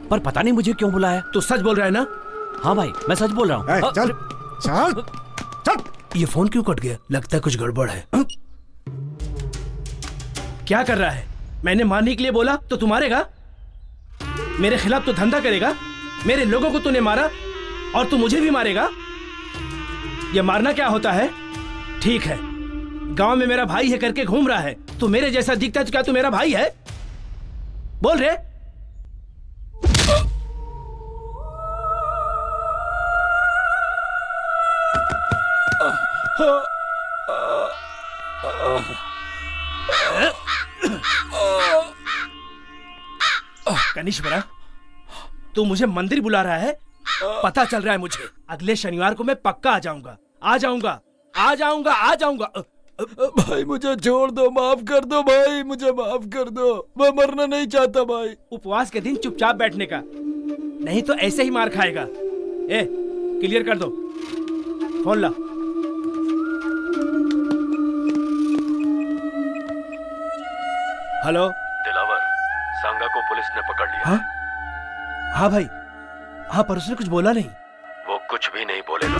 पर पता नहीं मुझे क्यों बुलाया। तू सच बोल रहा है ना? हाँ भाई, मैं सच बोल रहा हूँ। चल चल चल। ये फोन क्यों कट गया? लगता है कुछ गड़बड़ है। क्या कर रहा है? मैंने मारने के लिए बोला तो तू मारेगा? मेरे खिलाफ तो धंधा करेगा? मेरे लोगों को तूने मारा और तू मुझे भी मारेगा? ये मारना क्या होता है? ठीक है, गांव में मेरा भाई है करके घूम रहा है, तू मेरे जैसा दिखता है तो क्या तू मेरा भाई है? बोल रे। कनिष्वरा, तू मुझे मंदिर बुला रहा है? पता चल रहा है मुझे। अगले शनिवार को मैं पक्का आ जाऊंगा, आ जाऊंगा, आ जाऊंगा, आ जाऊंगा। भाई मुझे छोड़ दो, माफ कर दो भाई, मुझे माफ कर दो, मैं मरना नहीं चाहता भाई। उपवास के दिन चुपचाप बैठने का, नहीं तो ऐसे ही मार खाएगा। ए, क्लियर कर दो। फोन ला। हेलो दिलावर, सांगा को पुलिस ने पकड़ लिया। हाँ? हाँ भाई, हाँ, पर उसने कुछ बोला नहीं। वो कुछ भी नहीं बोलेगा।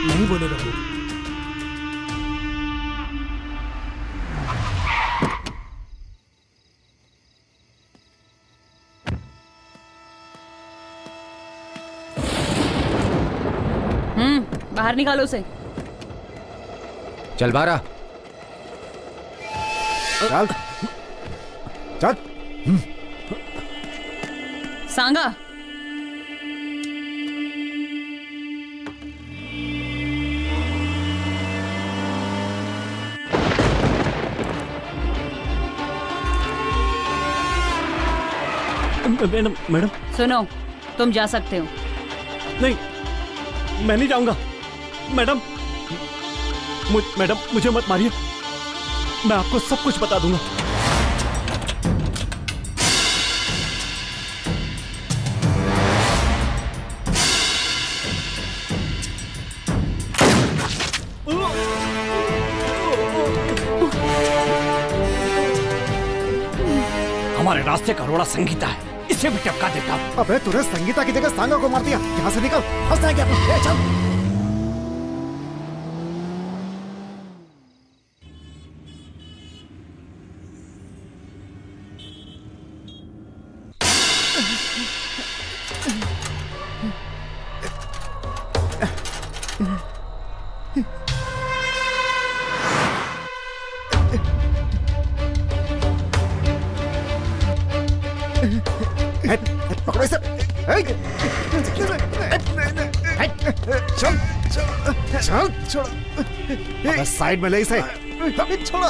नहीं बोलेगा वो। बाहर निकालो उसे। चल बारा, चल चल। सांगा, मैडम मैडम सुनो, तुम जा सकते हो। नहीं, मैं नहीं जाऊंगा। मैडम मैडम मुझे मत मारिए, मैं आपको सब कुछ बता दूंगा। हमारे रास्ते का रोड़ा संगीता है, इसे भी टपका देता हूं। अबे तूने संगीता की जगह सांगा को मार दिया। यहाँ से निकल, फंसना है क्या? चल। पकड़ो इसे। चल चल छोड़, साइड में ले इसे। छोड़ो।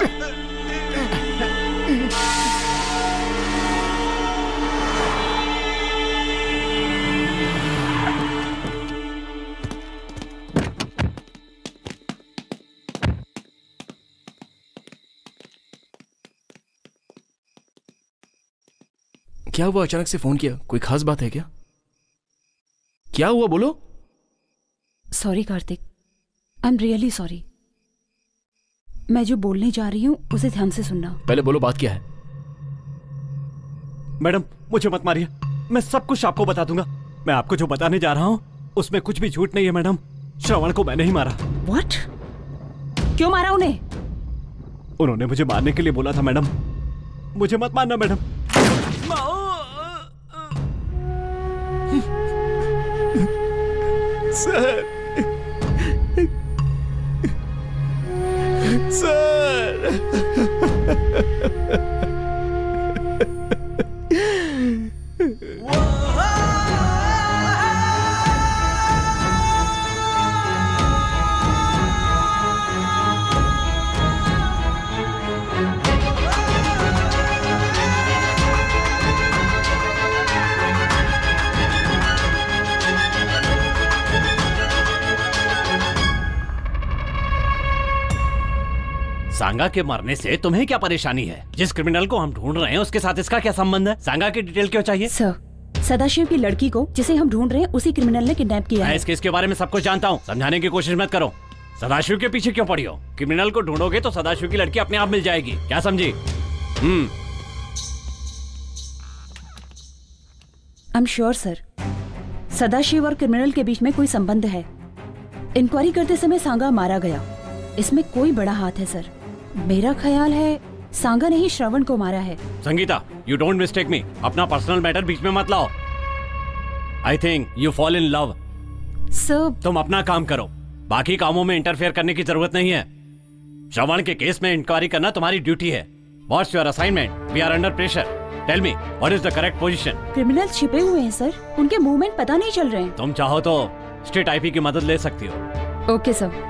क्या हुआ? अचानक से फोन किया? कोई खास बात है क्या? क्या हुआ बोलो। Sorry Kartik, I am really sorry. मैं जो बोलने जा रही हूँ उसे ध्यान से सुनना। पहले बोलो, बात क्या है? मैडम मुझे मत मारिए, मैं सब कुछ आपको बता दूंगा। मैं आपको जो बताने जा रहा हूँ उसमें कुछ भी झूठ नहीं है मैडम। श्रवण को मैंने ही मारा। व्हाट? क्यों मारा उन्हें? उन्होंने मुझे मारने के लिए बोला था मैडम। मुझे मत मारना मैडम। सर, सर, सांगा के मरने से तुम्हें क्या परेशानी है? जिस क्रिमिनल को हम ढूंढ रहे हैं उसके साथ इसका क्या संबंध है? सांगा की डिटेल क्यों चाहिए? सर, सदाशिव की लड़की को जिसे हम ढूंढ रहे हैं उसी क्रिमिनल ने किडनैप किया है। मैं इस केस के बारे में सब कुछ जानता हूँ, समझाने की कोशिश मत करो। सदाशिव के पीछे क्यों पड़ी हो? क्रिमिनल को ढूंढोगे तो सदाशिव की लड़की अपने आप मिल जाएगी, क्या समझी? I am sure sir, Sadashiv और क्रिमिनल के बीच में कोई संबंध है। इंक्वायरी करते समय सांगा मारा गया, इसमें कोई बड़ा हाथ है सर। मेरा ख्याल है सांगा ने ही श्रवण को मारा है। संगीता, यू डोंट मिस्टेक मी। अपना पर्सनल मैटर बीच में मत लाओ। I think you fall in love. Sir, तुम अपना काम करो, बाकी कामों में इंटरफेयर करने की जरूरत नहीं है। श्रवण के केस में इंक्वायरी करना तुम्हारी ड्यूटी है। What's your assignment? We are under pressure. Tell me what is the correct position? Criminal छिपे हुए हैं सर, उनके मूवमेंट पता नहीं चल रहे हैं। तुम चाहो तो स्टेट आईपी की मदद ले सकती हो। Okay sir.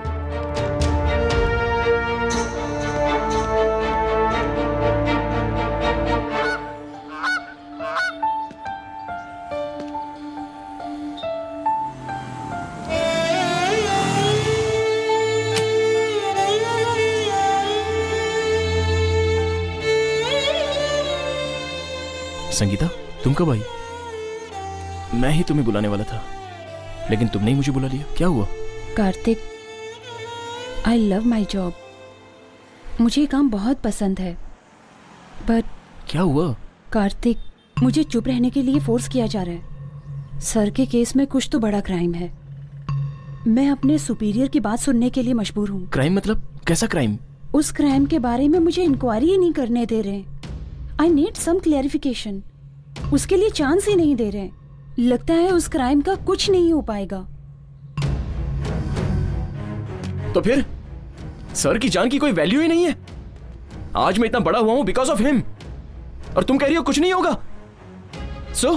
संगीता, तुम कब आई? मैं ही तुम्हें बुलाने वाला था, लेकिन तुमने ही मुझे बुला लिया। क्या हुआ? Kartik, I love my job. मुझे ये काम बहुत पसंद है, बट क्या हुआ? कार्तिक, मुझे चुप रहने के लिए फोर्स किया जा रहा है। सर के केस में कुछ तो बड़ा क्राइम है। मैं अपने सुपीरियर की बात सुनने के लिए मजबूर हूँ। क्राइम मतलब? कैसा क्राइम? उस क्राइम के बारे में मुझे इंक्वायरी ही नहीं करने दे रहे। I need some clarification. उसके लिए चांस ही नहीं दे रहे। लगता है उस क्राइम का कुछ नहीं हो पाएगा। तो फिर सर की जान की कोई वैल्यू ही नहीं है। आज मैं इतना बड़ा हुआ हूं बिकॉज ऑफ हिम, और तुम कह रही हो कुछ नहीं होगा। सो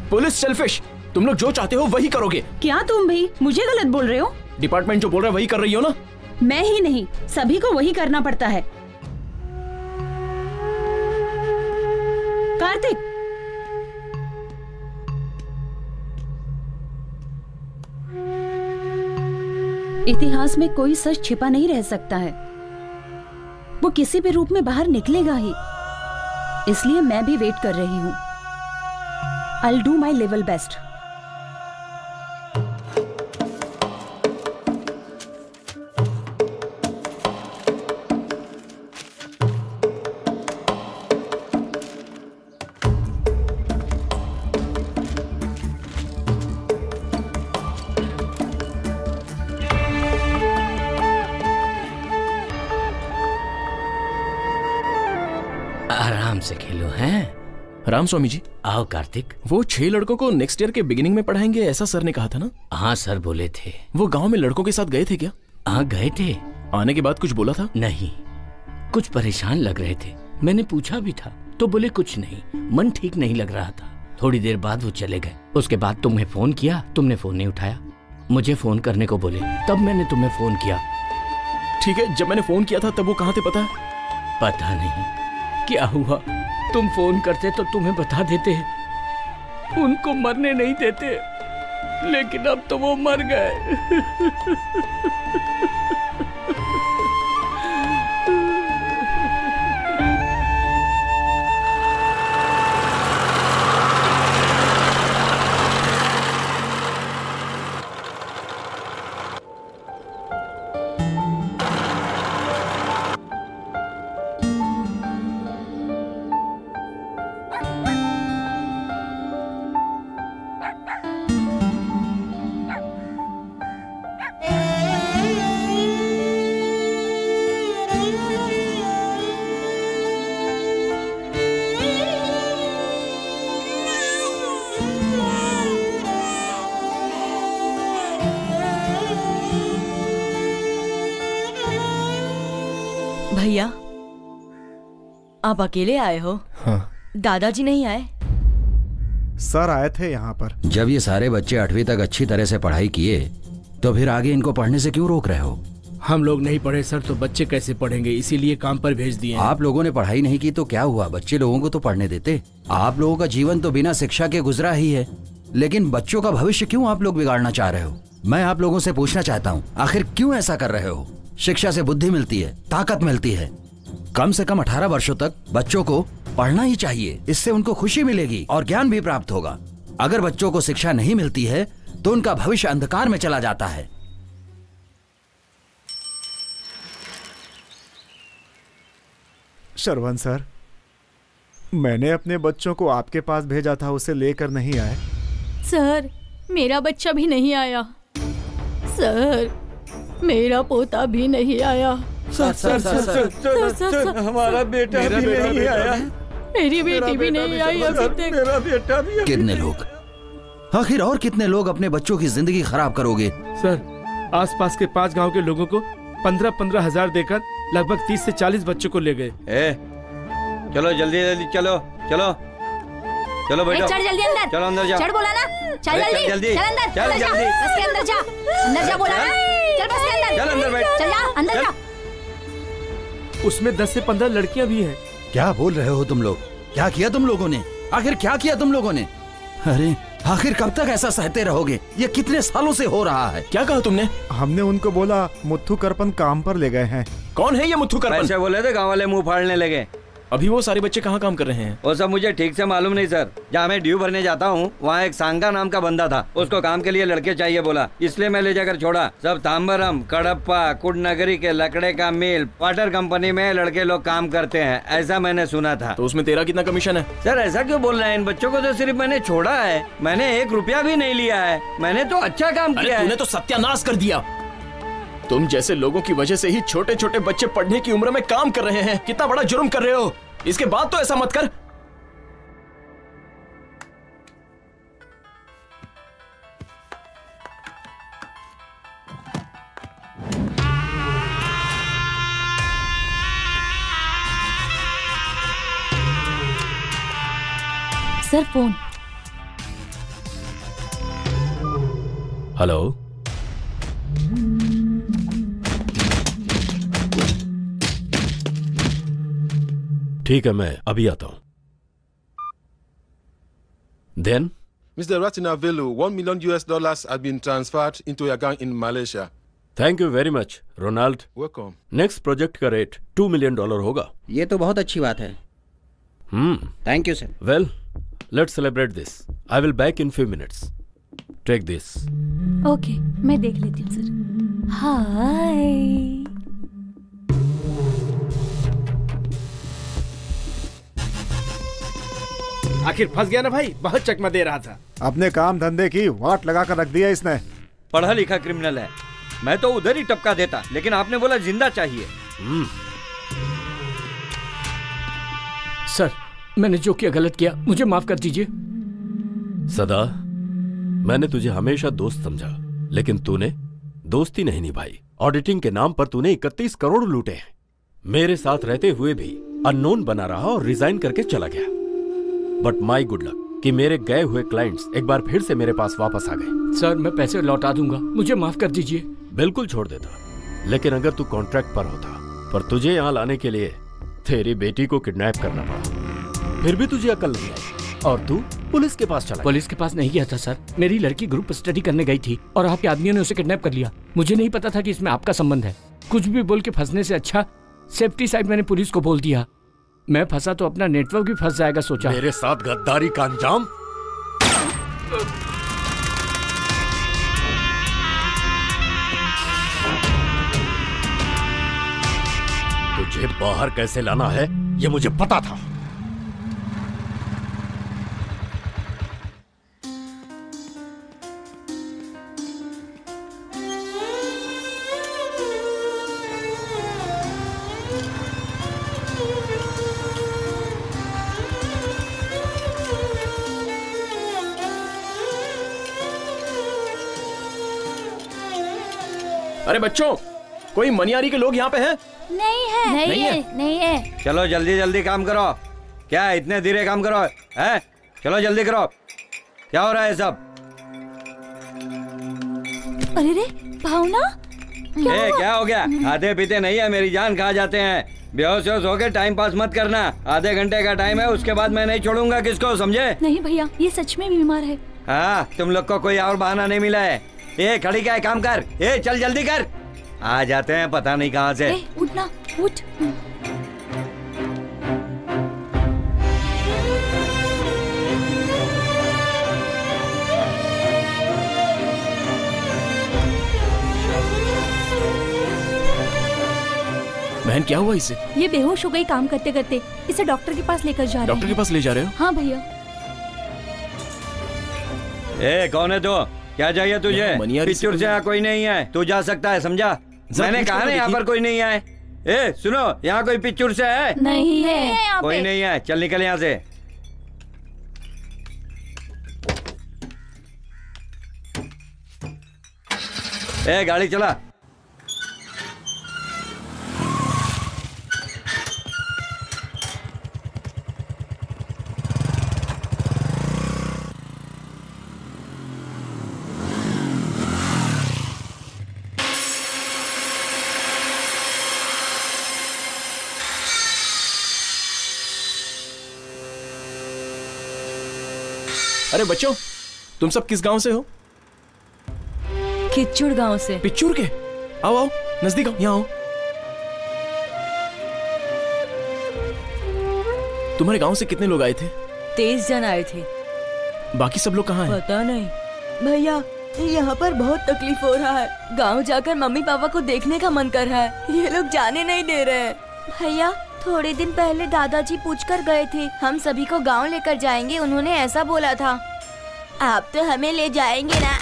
पुलिस सेल्फिश, तुम लोग जो चाहते हो वही करोगे। क्या तुम भी मुझे गलत बोल रहे हो? डिपार्टमेंट जो बोल रहा है वही कर रही हो ना? मैं ही नहीं, सभी को वही करना पड़ता है। कार्तिक, इतिहास में कोई सच छिपा नहीं रह सकता है। वो किसी भी रूप में बाहर निकलेगा ही। इसलिए मैं भी वेट कर रही हूं। I'll do my level best. आराम से खेलो हैं। राम स्वामी जी। आओ कार्तिक। वो 6 लड़कों को नेक्स्ट ईयर के बिगिनिंग में पढ़ाएंगे, ऐसा सर ने कहा था ना? हाँ सर बोले थे। वो गांव में लड़कों के साथ गए थे क्या? हाँ गए थे। आने के बाद कुछ बोला था? नहीं, कुछ परेशान लग रहे थे। मैंने पूछा भी था तो बोले कुछ नहीं, मन ठीक नहीं लग रहा था। थोड़ी देर बाद वो चले गए। उसके बाद तुम्हें फोन किया, तुमने फोन नहीं उठाया। मुझे फोन करने को बोले, तब मैंने तुम्हें फोन किया। ठीक है, जब मैंने फोन किया था तब वो कहाँ थे पता है? पता नहीं क्या हुआ। तुम फोन करते तो तुम्हें बता देते। उनको मरने नहीं देते, लेकिन अब तो वो मर गए। भैया, आप अकेले आए हो? हाँ। दादाजी नहीं आए? सर आए थे यहाँ पर। जब ये सारे बच्चे 8वीं तक अच्छी तरह से पढ़ाई किए तो फिर आगे इनको पढ़ने से क्यों रोक रहे हो? हम लोग नहीं पढ़े सर तो बच्चे कैसे पढ़ेंगे, इसीलिए काम पर भेज दिए। आप लोगों ने पढ़ाई नहीं की तो क्या हुआ? बच्चे लोगों को तो पढ़ने देते। आप लोगों का जीवन तो बिना शिक्षा के गुजरा ही है, लेकिन बच्चों का भविष्य क्यों आप लोग बिगाड़ना चाह रहे हो? मैं आप लोगों से पूछना चाहता हूँ, आखिर क्यों ऐसा कर रहे हो? शिक्षा से बुद्धि मिलती है, ताकत मिलती है। कम से कम 18 वर्षों तक बच्चों को पढ़ना ही चाहिए। इससे उनको खुशी मिलेगी और ज्ञान भी प्राप्त होगा। अगर बच्चों को शिक्षा नहीं मिलती है तो उनका भविष्य अंधकार में चला जाता है। श्रवण सर, मैंने अपने बच्चों को आपके पास भेजा था, उसे लेकर नहीं आए। सर, मेरा बच्चा भी नहीं आया। सर, मेरा पोता भी नहीं आया। सर, हमारा बेटा भी नहीं आया। मेरी बेटी भी नहीं आई अभी तक। मेरा बेटा भी। कितने लोग, आखिर और कितने लोग अपने बच्चों की जिंदगी खराब करोगे? सर, आसपास के 5 गांव के लोगों को 15-15 हजार देकर लगभग 30 से 40 बच्चों को ले गए। चलो जल्दी जल्दी चलो चलो चलो बेटा, चढ़ जल्दी अंदर। चलो अंदर जा। चढ़ बोला ना, चल जल्दी, चल अंदर, चल जा, जल्दी, बस के अंदर जा, अंदर जा बोला ना, चल बस के अंदर, चल अंदर बैठ, चल जा अंदर जा। उसमें 10 से 15 लड़कियां भी हैं। क्या बोल रहे हो तुम लोग? क्या किया तुम लोगों ने? आखिर क्या किया तुम लोगों ने? अरे आखिर कब तक ऐसा सहते रहोगे? ये कितने सालों से हो रहा है? क्या कहा तुमने? हमने उनको बोला मुथ्थू करपन काम पर ले गए हैं। कौन है ये मुथ्थू करपन? ऐसे बोले थे, गाँव वाले मुंह फाड़ने लगे। अभी वो सारे बच्चे कहाँ काम कर रहे हैं? वो सब मुझे ठीक से मालूम नहीं सर। जहाँ मैं ड्यू भरने जाता हूँ वहाँ एक सांगा नाम का बंदा था, उसको काम के लिए लड़के चाहिए बोला, इसलिए मैं ले जाकर छोड़ा। सब तांबरम, कडप्पा, कुडनगरी के लकड़े का मिल, वाटर कंपनी में लड़के लोग काम करते हैं, ऐसा मैंने सुना था। तो उसमें तेरा कितना कमीशन है? सर ऐसा क्यों बोल रहे हैं? इन बच्चों को तो सिर्फ मैंने छोड़ा है, मैंने 1 रुपया भी नहीं लिया है। मैंने तो अच्छा काम किया है। तूने तो सत्यानाश कर दिया। तुम जैसे लोगों की वजह से ही छोटे छोटे बच्चे पढ़ने की उम्र में काम कर रहे हैं। कितना बड़ा जुर्म कर रहे हो। इसके बाद तो ऐसा मत कर। Sir phone. हेलो, ठीक है, मैं अभी आता हूं। Then? Mr. Ratinavelu, $1 million has been transferred into your account in Malaysia. Thank you very much, Ronald. Welcome. Next project का रेट $2 million होगा। ये तो बहुत अच्छी बात है। Thank you sir. Well, let's celebrate this. I will back in few minutes. Take this. Okay, मैं देख लेती हूँ सर। हाय। आखिर फंस गया ना भाई, बहुत चकमा दे रहा था। अपने काम धंधे की वाट लगा कर रख दिया इसने। पढ़ा लिखा क्रिमिनल है। मैं तो उधर ही टपका देता, लेकिन आपने बोला जिंदा चाहिए। सर, मैंने जो किया गलत किया, मुझे माफ कर दीजिए। सदा, मैंने तुझे हमेशा दोस्त समझा, लेकिन तूने दोस्ती नहीं निभाई। ऑडिटिंग के नाम पर तूने 31 करोड़ लूटे हैं। मेरे साथ रहते हुए भी अननोन बना रहा और रिजाइन करके चला गया। बट माई गुड लक कि मेरे गए हुए क्लाइंट्स एक बार फिर से मेरे पास वापस आ गए। सर, मैं पैसे लौटा दूंगा, मुझे माफ कर दीजिए। बिल्कुल छोड़ देता, लेकिन अगर तू कॉन्ट्रैक्ट पर होता, पर तुझे यहाँ लाने के लिए तेरी बेटी को किडनैप करना पड़ा, फिर भी तुझे अकल नहीं आई और तू पुलिस के पास चला। पुलिस के पास नहीं गया था सर, मेरी लड़की ग्रुप स्टडी करने गई थी और आपके आदमियों ने उसे किडनैप कर लिया। मुझे नहीं पता था कि इसमें आपका संबंध है। कुछ भी बोल के फंसने से अच्छा सेफ्टी साइड मैंने पुलिस को बोल दिया। मैं फंसा तो अपना नेटवर्क भी फंस जाएगा सोचा। मेरे साथ गद्दारी का अंजाम। तुझे बाहर कैसे लाना है ये मुझे पता था। अरे बच्चों, कोई मनियारी के लोग यहाँ पे हैं? नहीं है, नहीं है। चलो जल्दी जल्दी काम करो। क्या इतने धीरे काम करो है? चलो जल्दी करो। क्या हो रहा है सब? अरे रे भावना, क्या हो गया? खाते पीते नहीं है मेरी जान, खा जाते हैं। बेहोश होकर टाइम पास मत करना। आधे घंटे का टाइम है, उसके बाद मैं नहीं छोड़ूंगा किसको, समझे? नहीं भैया, ये सच में बीमार है। हाँ, तुम लोग को कोई और बहाना नहीं मिला है। ए खड़ी क्या है, काम कर। ए चल जल्दी कर। आ जाते हैं पता नहीं कहाँ से। उठना, उठ। बहन, क्या हुआ इसे? ये बेहोश हो गई काम करते करते। इसे डॉक्टर के पास लेकर जा रहे हैं। डॉक्टर के पास ले जा रहे हो? हाँ भैया। ए कौन है तू? क्या चाहिए तुझे? पिक्चर से यहाँ कोई नहीं है, तू जा सकता है, समझा? मैंने कहा ना यहाँ पर कोई नहीं है। ए सुनो, यहाँ कोई पिक्चर से है? नहीं है, कोई नहीं है, चल निकल यहाँ से। ए गाड़ी चला। अरे बच्चों, तुम सब किस गांव से हो? किच्चुड़ गांव से। पिच्चूर के? आओ आओ, नजदीक आओ, यहाँ आओ। तुम्हारे गांव से कितने लोग आए थे? 23 जन आए थे। बाकी सब लोग कहाँ हैं? पता नहीं भैया, यहाँ पर बहुत तकलीफ हो रहा है। गांव जाकर मम्मी पापा को देखने का मन कर रहा है, ये लोग जाने नहीं दे रहे हैं। भैया थोड़े दिन पहले दादाजी पूछकर गए थे, हम सभी को गांव लेकर जाएंगे, उन्होंने ऐसा बोला था। आप तो हमें ले जाएंगे ना?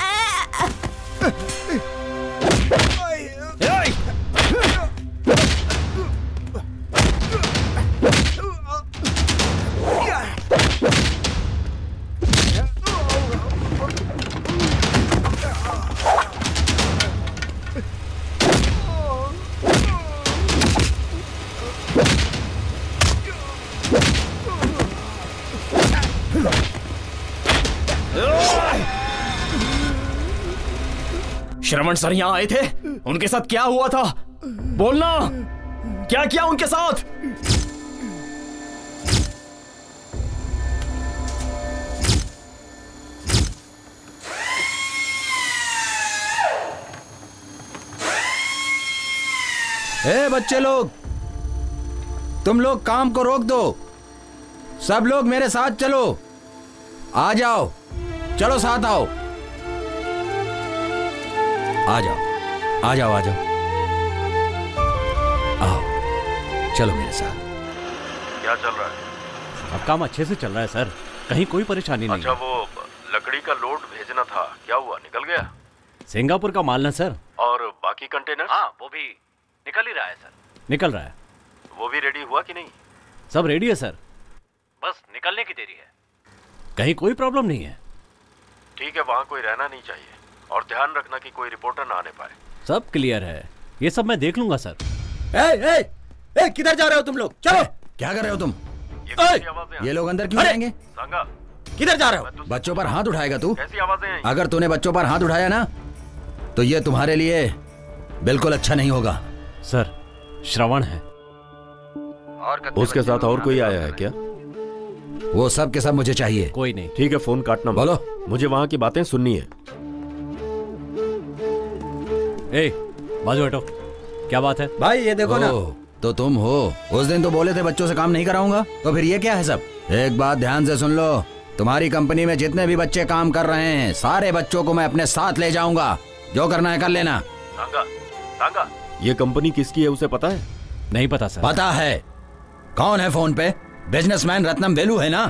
श्रवण सर यहाँ आए थे, उनके साथ क्या हुआ था? बोलना, क्या किया उनके साथ? ए बच्चे लोग, तुम लोग काम को रोक दो, सब लोग मेरे साथ चलो। आ जाओ, चलो साथ आओ। आ जाओ आ जाओ आ जाओ, आओ चलो मेरे साथ। क्या चल रहा है? अब काम अच्छे से चल रहा है सर, कहीं कोई परेशानी नहीं। अच्छा, वो लकड़ी का लोड भेजना था, क्या हुआ, निकल गया? सिंगापुर का माल ना सर। और बाकी कंटेनर? हाँ, वो भी निकल ही रहा है सर। निकल रहा है। वो भी रेडी हुआ कि नहीं? सब रेडी है सर, बस निकलने की देरी है। कहीं कोई प्रॉब्लम नहीं है। ठीक है, वहाँ कोई रहना नहीं चाहिए, और ध्यान रखना कि कोई रिपोर्टर ना आने पाए। सब क्लियर है, ये सब मैं देख लूंगा सर। किधर जा रहे हो तुम लोग? चलो। क्या कर रहे हो तुम? ये लोग अंदर क्यों आएंगे? किधर जा रहे हो? बच्चों पर हाथ उठाएगा तू? कैसी आवाजें हैं? अगर तूने बच्चों पर हाथ उठाया ना, तो ये तुम्हारे लिए बिल्कुल अच्छा नहीं होगा। सर, श्रवण है। उसके साथ और कोई आया है क्या? वो सब के सब मुझे चाहिए। कोई नहीं। ठीक है, फोन काटना। बोलो। मुझे वहाँ की बातें सुननी है। ए, बाजू हटो, क्या बात है? भाई ये देखो ना। तो तुम हो, उस दिन तो बोले थे बच्चों से काम नहीं कराऊंगा, तो फिर ये क्या है सब? एक बात ध्यान से सुन लो, तुम्हारी कंपनी में जितने भी बच्चे काम कर रहे हैं, सारे बच्चों को मैं अपने साथ ले जाऊंगा। जो करना है कर लेना। सांगा, ये कंपनी किसकी है उसे पता है? नहीं पता सर। पता है। कौन है फोन पे? बिजनेसमैन रत्नम वेलू है ना?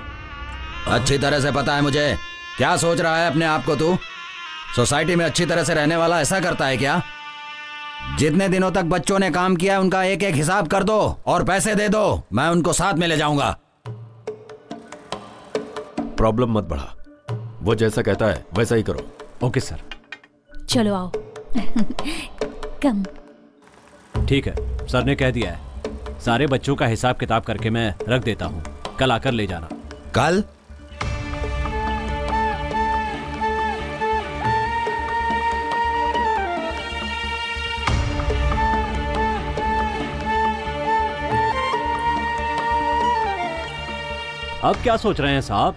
अच्छी तरह से पता है मुझे। क्या सोच रहा है अपने आप को तू? सोसाइटी में अच्छी तरह से रहने वाला ऐसा करता है क्या? जितने दिनों तक बच्चों ने काम किया उनका एक एक हिसाब कर दो और पैसे दे दो, मैं उनको साथ में ले जाऊंगा। प्रॉब्लम मत बढ़ा, वो जैसा कहता है वैसा ही करो। Okay sir. चलो आओ। कम। ठीक है, सर ने कह दिया है, सारे बच्चों का हिसाब किताब करके मैं रख देता हूँ, कल आकर ले जाना। कल? अब क्या सोच रहे हैं साहब?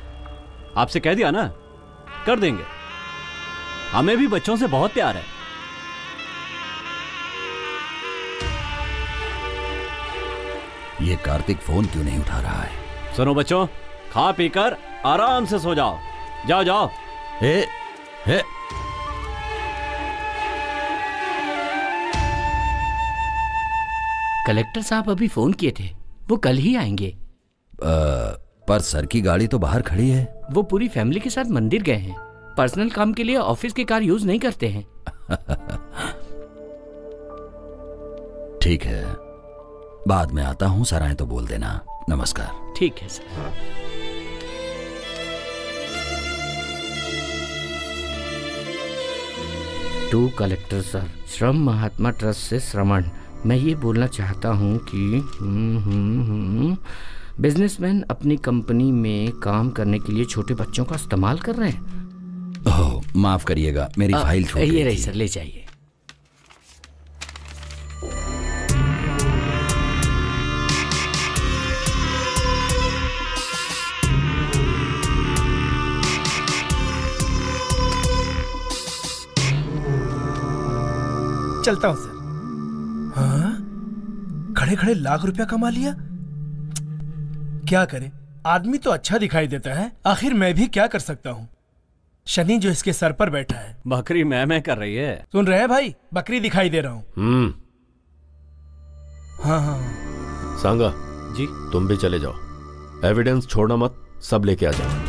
आपसे कह दिया ना, कर देंगे। हमें भी बच्चों से बहुत प्यार है। ये कार्तिक फोन क्यों नहीं उठा रहा है? सुनो बच्चों, खा पीकर आराम से सो जाओ। जाओ जाओ। हे। कलेक्टर साहब अभी फोन किए थे, वो कल ही आएंगे। पर सर की गाड़ी तो बाहर खड़ी है। वो पूरी फैमिली के साथ मंदिर गए हैं। पर्सनल काम के लिए ऑफिस की कार यूज नहीं करते हैं। ठीक है, बाद में आता हूँ, सर आए तो बोल देना। नमस्कार। ठीक है सर। टू कलेक्टर सर, श्रम महात्मा ट्रस्ट से श्रवण। मैं ये बोलना चाहता हूँ कि बिजनेसमैन अपनी कंपनी में काम करने के लिए छोटे बच्चों का इस्तेमाल कर रहे हैं। ओह, माफ करिएगा, मेरी फाइल छूट गई ये रही थी। सर, ले जाइए। चलता हूं सर। हाँ, खड़े खड़े लाख रुपया कमा लिया। क्या करे, आदमी तो अच्छा दिखाई देता है, आखिर मैं भी क्या कर सकता हूँ। शनि जो इसके सर पर बैठा है। बकरी मैं कर रही है। सुन रहे हैं भाई, बकरी दिखाई दे रहा हूँ। हाँ हाँ। सांगा जी, तुम भी चले जाओ, एविडेंस छोड़ना मत, सब लेके आ जाओ।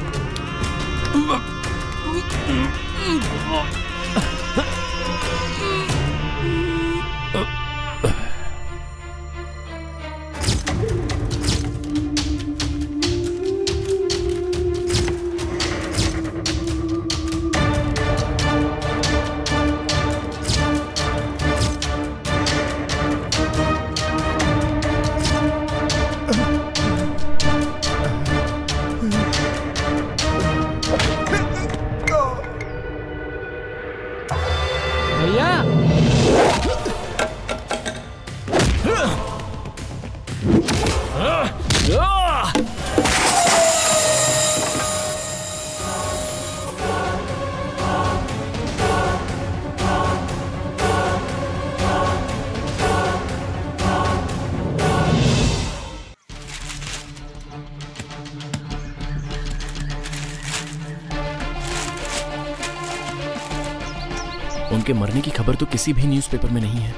उनके मरने की खबर तो किसी भी न्यूज़पेपर में नहीं है,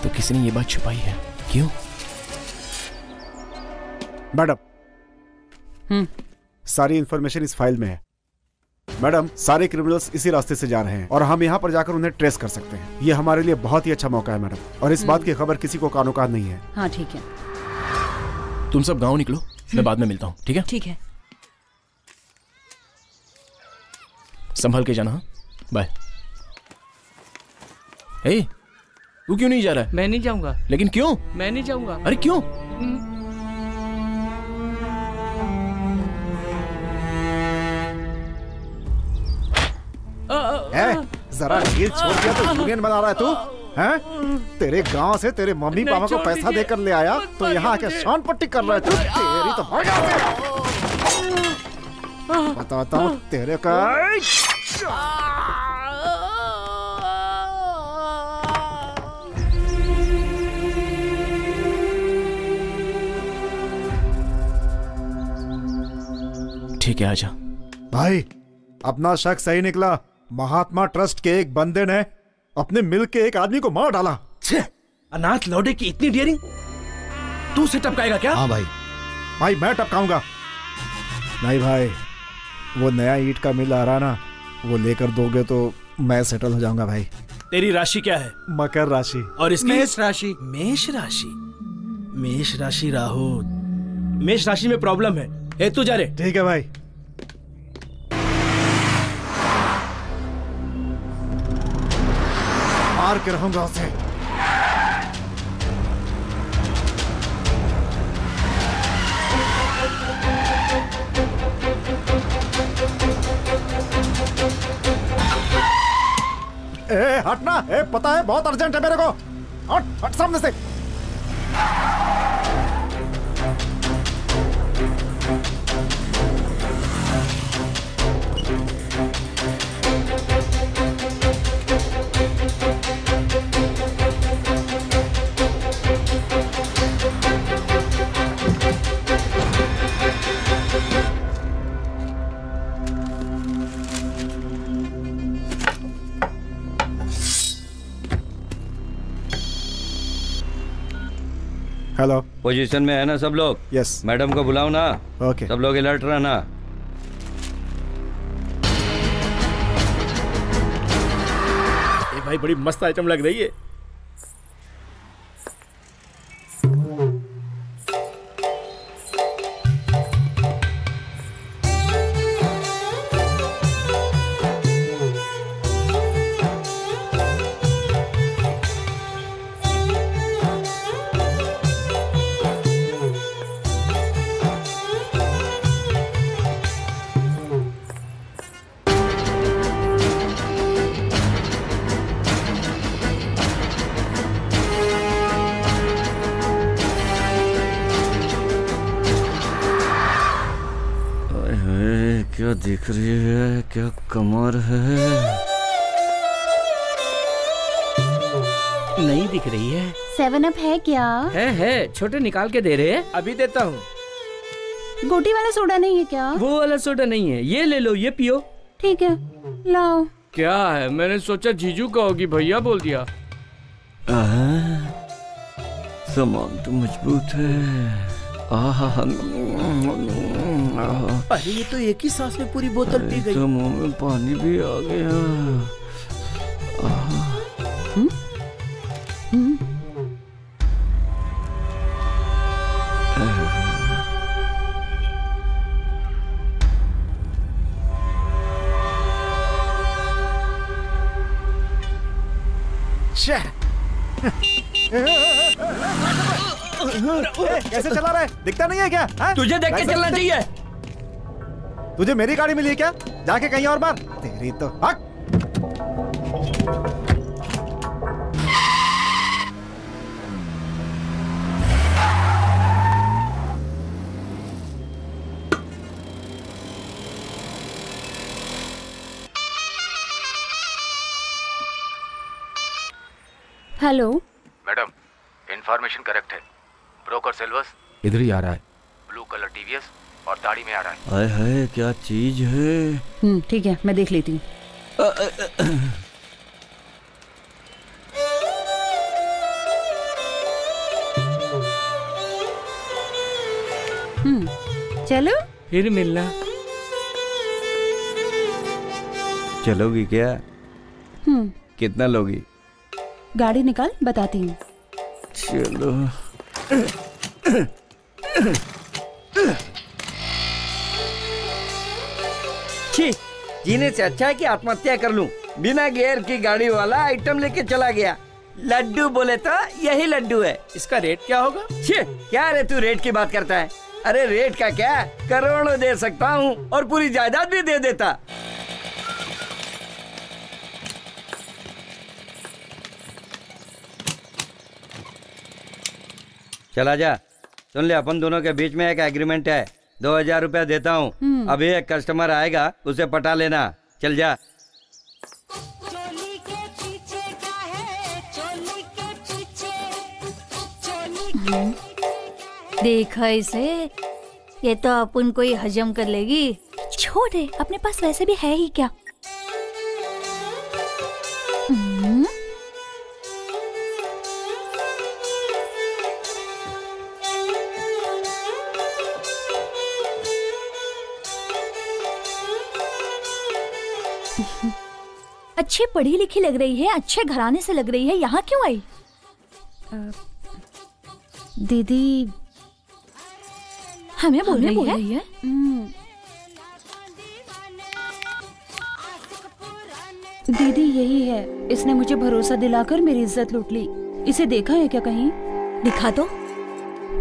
तो किसी ने ये बात छुपाई है। क्यों? मैडम, सारी इंफॉर्मेशन इस फाइल में है। मैडम, सारे क्रिमिनल्स इसी रास्ते से जा रहे हैं और हम यहाँ पर जाकर उन्हें ट्रेस कर सकते हैं। ये हमारे लिए बहुत ही अच्छा मौका है मैडम, और इस बात की खबर किसी को कानो-कान नहीं है। हाँ ठीक है। तुम सब गांव निकलो, मैं बाद में मिलता हूँ। ठीक है? ठीक है। संभल के जाना। बाय। ए, तू क्यों नहीं जा रहा है? मैं नहीं जाऊंगा। लेकिन क्यों? मैं नहीं जाऊंगा। अरे क्यों? जरा ढील छोड़ दिया तो यूनियन बना रहा है तू, हैं? तेरे गांव से तेरे मम्मी पापा को पैसा देकर ले आया तो यहाँ आके शान पट्टी कर रहा है तू। तेरी तो बताता हूँ तेरे का। ठीक है, आजा। भाई, अपना शक सही निकला। महात्मा ट्रस्ट के एक बंदे ने अपने मिल के एक आदमी को मार डाला। अनाथ लौडे की इतनी डियरिंग तू उसे टपकाएगा क्या? हाँ भाई। भाई मैं टपकाऊंगा नहीं भाई, वो नया ईंट का मिल आ रहा ना, वो लेकर दोगे तो मैं सेटल हो जाऊंगा भाई। तेरी राशि क्या है? मकर राशि। और इसकी? मेष राशि। मेष राशि। मेष राशि राहु। मेष राशि में प्रॉब्लम है। ए तू जा रे। ठीक है भाई। मार के रहूंगा उसे। ए हटना, ए पता है बहुत अर्जेंट है मेरे को। हट हट सामने से। हेलो। पोजीशन में है ना सब लोग? यस। मैडम को बुलाओ ना। ओके। सब लोग अलर्ट रहना। भाई बड़ी मस्त आइटम लग रही है। क्या दिख रही है, क्या कमर है। नहीं दिख रही है। 7 अप है क्या? है छोटे निकाल के दे रहे हैं। अभी देता हूँ। गोटी वाला सोडा नहीं है क्या? वो वाला सोडा नहीं है, ये ले लो, ये पियो। ठीक है लाओ। क्या है, मैंने सोचा जीजू का होगी, भैया बोल दिया। सामान तो मजबूत है। अरे ये तो एक ही सांस में पूरी बोतल पी गई। तो मुंह में पानी भी आ गया। कैसे चला रहा है, दिखता नहीं है क्या? तुझे देख के चलना चाहिए। तुझे मेरी गाड़ी मिली है क्या? जाके कहीं और मार। तेरी तो हक। हेलो मैडम, इंफॉर्मेशन करेक्ट है। ब्रोकर सिल्वर्स इधर ही आ रहा है। ब्लू कलर टीवीएस और दाढ़ी में आ रहा है। हाय हाय, क्या चीज है। ठीक है, मैं देख लेती हूँ। चलो फिर मिलना। चलोगी क्या? कितना लोगी? गाड़ी निकाल, बताती हूँ। चलो। छी, जीने से अच्छा है कि आत्महत्या कर लूं। बिना गियर की गाड़ी वाला आइटम लेके चला गया। लड्डू बोले तो यही लड्डू है। इसका रेट क्या होगा? छी, क्या रे तू रेट की बात करता है? अरे रेट का क्या, करोड़ों दे सकता हूँ और पूरी जायदाद भी दे देता। चला जा। सुन ले, अपन दोनों के बीच में एक एग्रीमेंट है। 2000 रुपया देता हूँ। अभी एक कस्टमर आएगा, उसे पटा लेना। चल जा। देखा इसे, ये तो अपन को ही हजम कर लेगी। छोड़ दे, अपने पास वैसे भी है ही क्या। अच्छी पढ़ी लिखी लग रही है, अच्छे घराने से लग रही है, यहाँ क्यों आई? दीदी हमें बोल रही है? दीदी यही है, इसने मुझे भरोसा दिलाकर मेरी इज्जत लूट ली। इसे देखा है क्या कहीं? दिखा दो।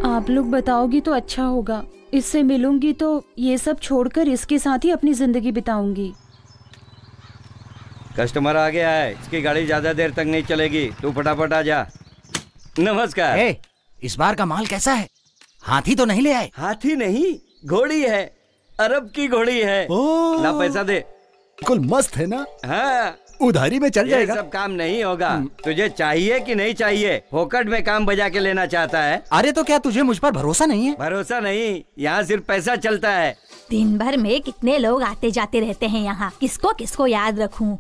आप लोग बताओगी तो अच्छा होगा। इससे मिलूंगी तो ये सब छोड़कर इसके साथ ही अपनी जिंदगी बिताऊंगी। कस्टमर आ गया है, इसकी गाड़ी ज्यादा देर तक नहीं चलेगी। तू फटाफट आ जा। नमस्कार। इस बार का माल कैसा है? हाथी तो नहीं ले आए? हाथी नहीं, घोड़ी है। अरब की घोड़ी है। ला पैसा दे। बिल्कुल मस्त है ना? हाँ, उधारी में चल जाएगा। ये सब काम नहीं होगा। तुझे चाहिए कि नहीं चाहिए? फोकट में काम बजा के लेना चाहता है? अरे तो क्या तुझे मुझ पर भरोसा नहीं है? भरोसा नहीं, यहाँ सिर्फ पैसा चलता है। दिन भर में कितने लोग आते जाते रहते हैं यहाँ, किसको किसको याद रखूं।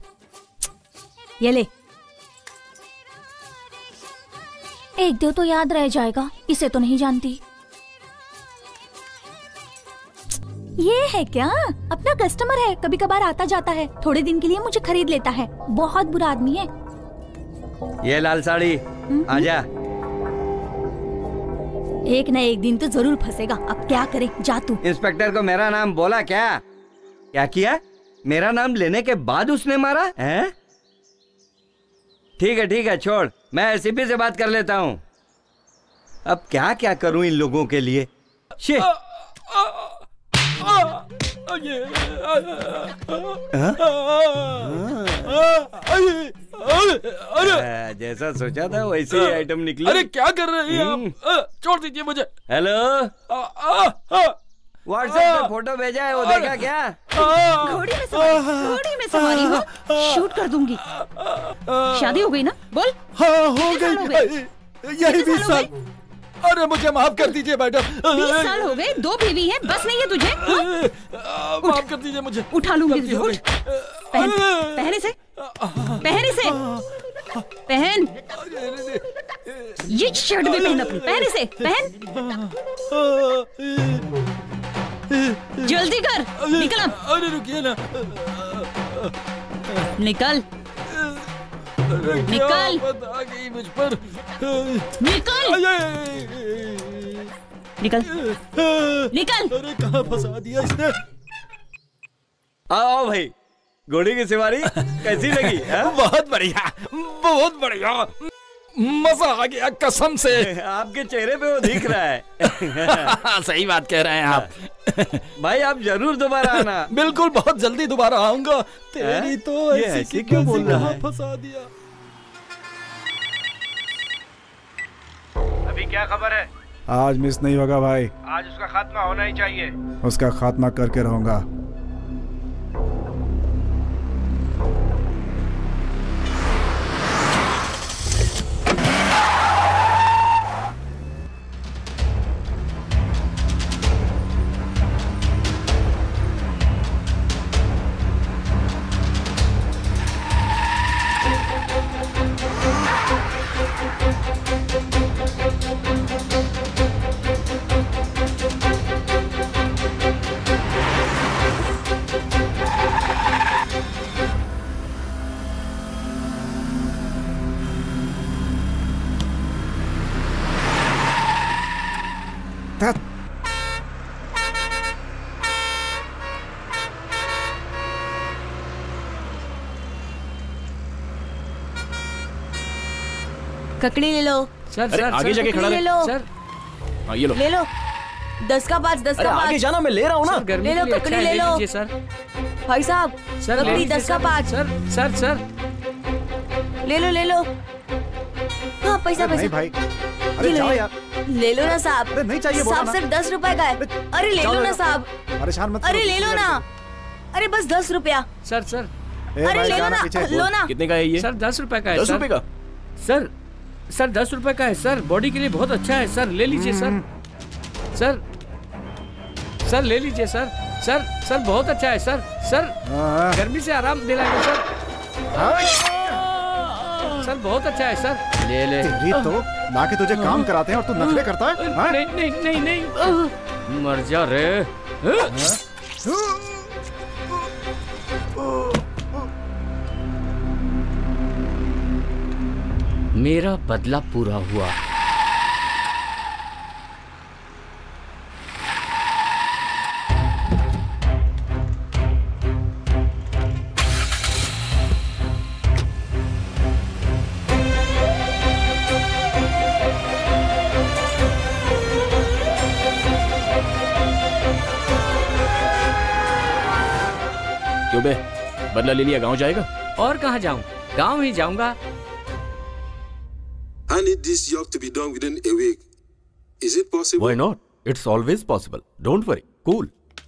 ये ले, एक दो तो याद रह जाएगा। इसे तो नहीं जानती। ये है क्या? अपना कस्टमर है, कभी कभार आता जाता है। थोड़े दिन के लिए मुझे खरीद लेता है। बहुत बुरा आदमी है। ये लाल साड़ी, आजा। एक न एक दिन तो जरूर फंसेगा। अब क्या करे, जा तू। इंस्पेक्टर को मेरा नाम बोला क्या? क्या किया? मेरा नाम लेने के बाद उसने मारा है? ठीक है छोड़, मैं एसीपी से बात कर लेता हूँ। अब क्या क्या करूँ इन लोगों के लिए। जैसा सोचा था वैसे ही आइटम निकली। अरे क्या कर रहे हैं आप? छोड़ दीजिए मुझे। हेलो, व्हाट्सएप पे फोटो भेजा है, वो देखा क्या? घोड़ी में सवारी हो, शूट कर दूंगी। शादी हो गई ना? बोल। हाँ हो गई, यही 20 साल। अरे मुझे माफ कर दीजिए मैडम। 20 साल हो गए, 2 बीवी हैं, बस नहीं है तुझे? माफ कर दीजिए मुझे। उठा लूंगी तुझे, उठ। पहन इसे, पहन। ये शर्ट भी पहन अपनी, पहन इसे, पहन। जल्दी कर, निकल अब। अरे रुकिए ना। निकल। निकल। आ गई मुझ पर। निकल। निकल। अरे कहाँ फंसा दिया इसने? आओ भाई, घोड़ी की सवारी कैसी लगी? बहुत बढ़िया, बहुत बढ़िया, मजा आ गया कसम से। आपके चेहरे पे वो दिख रहा है। सही बात कह रहे हैं आप। भाई आप जरूर दोबारा आना। बिल्कुल, बहुत जल्दी दोबारा आऊंगा। तेरी तो ऐसी क्यों बोल रहा है? फंसा दिया। अभी क्या खबर है? आज मिस नहीं होगा भाई। आज उसका खात्मा होना ही चाहिए। उसका खात्मा करके रहूंगा। ककड़ी ले लो। सर आगे जाके खड़ा ले लो। सर हाँ ये लो। ले लो। 10 का 5, 10 का 5। आगे जाना, मैं ले रहा हूँ ना। ले लो ककड़ी, ले लो सर। भाई साहब, ककड़ी 10 का 5। सर ले लो। हाँ पैसा नहीं भाई, अरे जाओ यार। ले लो ना साहब। अरे नहीं चाहिए, साहब सिर्फ 10 रुपए का है। अरे ले लो ना साहब। परेशान मत। अरे ले लो ना। अरे बस 10 रुपया। सर अरे ले लो ना, लो ना। कितने का है ये? सर 10 रुपए का है। 10 रुपए का? सर 10 रुपए का है सर, बॉडी के लिए बहुत अच्छा है सर, ले लीजिए सर। सर ले लीजिए सर। सर बहुत अच्छा है सर। गर्मी से आराम दिलाएगा सर। सर बहुत अच्छा है सर, ले। तो लाके तुझे काम कराते हैं और तू नखरे करता है? नहीं, मर जा रे। मेरा बदला पूरा हुआ। क्यों बे, बदला ले लिया, गांव जाएगा? और कहाँ जाऊँ, गांव ही जाऊंगा। I need this job to be done within a week. Is it possible? Why not? It's always possible. Don't worry. Cool.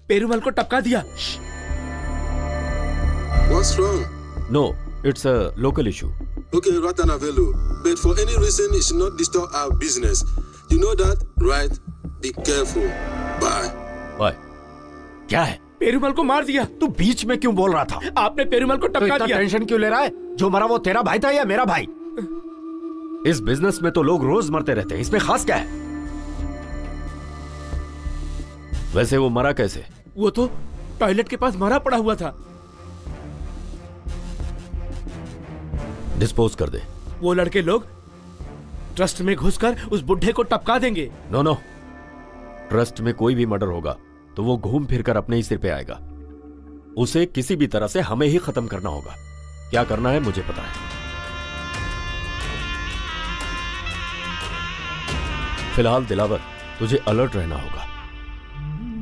Perumal को टपका दिया। What's wrong? No, it's a local issue. Okay, Ratanavelu. But for any reason, it should not disturb our business. You know that, right? Be careful. Bye. Bye. क्या है? पेरूमल को मार दिया। तू बीच में क्यों बोल रहा था? आपने पेरूमल को टपका दिया। टेंशन क्यों ले रहा है? जो मरा वो तेरा भाई था या मेरा भाई? इस बिजनेस में तो लोग रोज मरते रहते हैं, इसमें खास क्या है? वैसे वो मरा कैसे? वो तो टॉयलेट के पास मरा पड़ा हुआ था। डिस्पोज कर दे। वो लड़के लोग ट्रस्ट में घुसकर उस बुढ़े को टपका देंगे। नो नो, ट्रस्ट में कोई भी मर्डर होगा तो वो घूम फिर कर अपने ही सिर पे आएगा। उसे किसी भी तरह से हमें ही खत्म करना होगा। क्या करना है मुझे पता है। फिलहाल दिलावर, तुझे अलर्ट रहना होगा।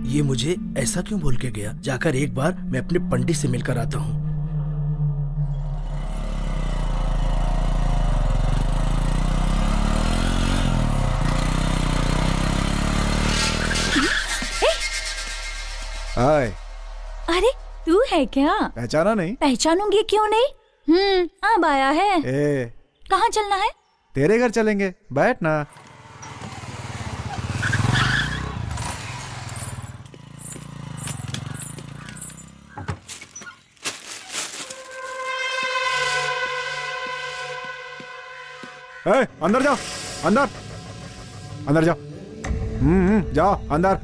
ये मुझे ऐसा क्यों बोल के गया? जाकर एक बार मैं अपने पंडित से मिलकर आता हूँ। हाय। अरे तू है क्या? पहचाना नहीं? पहचानूंगी क्यों नहीं? अब आया है। कहाँ चलना है? तेरे घर चलेंगे, बैठ ना। अंदर जाओ, अंदर अंदर जाओ। जाओ अंदर।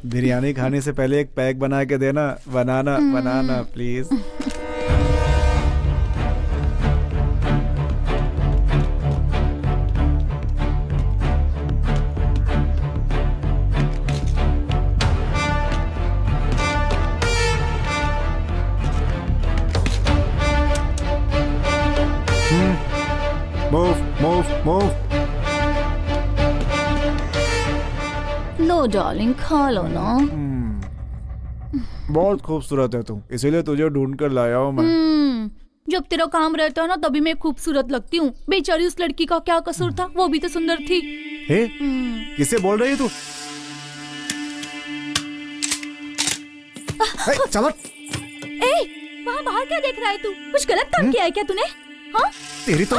बिरयानी खाने से पहले एक पैक बना के देना। Banana banana please. Move move move. लो डार्लिंग, खा लो ना। बहुत खूबसूरत है तू, इसीलिए तुझे ढूंढ कर लाया हूँ मैं। जब तेरा काम रहता है ना तभी मैं खूबसूरत लगती हूँ। बेचारी उस लड़की का क्या कसूर था? वो भी तो सुंदर थी। किससे बोल रही है तू? चलो। वहाँ बाहर क्या देख रहा है तू? कुछ गलत काम किया है क्या तूने? हाँ? तेरी तो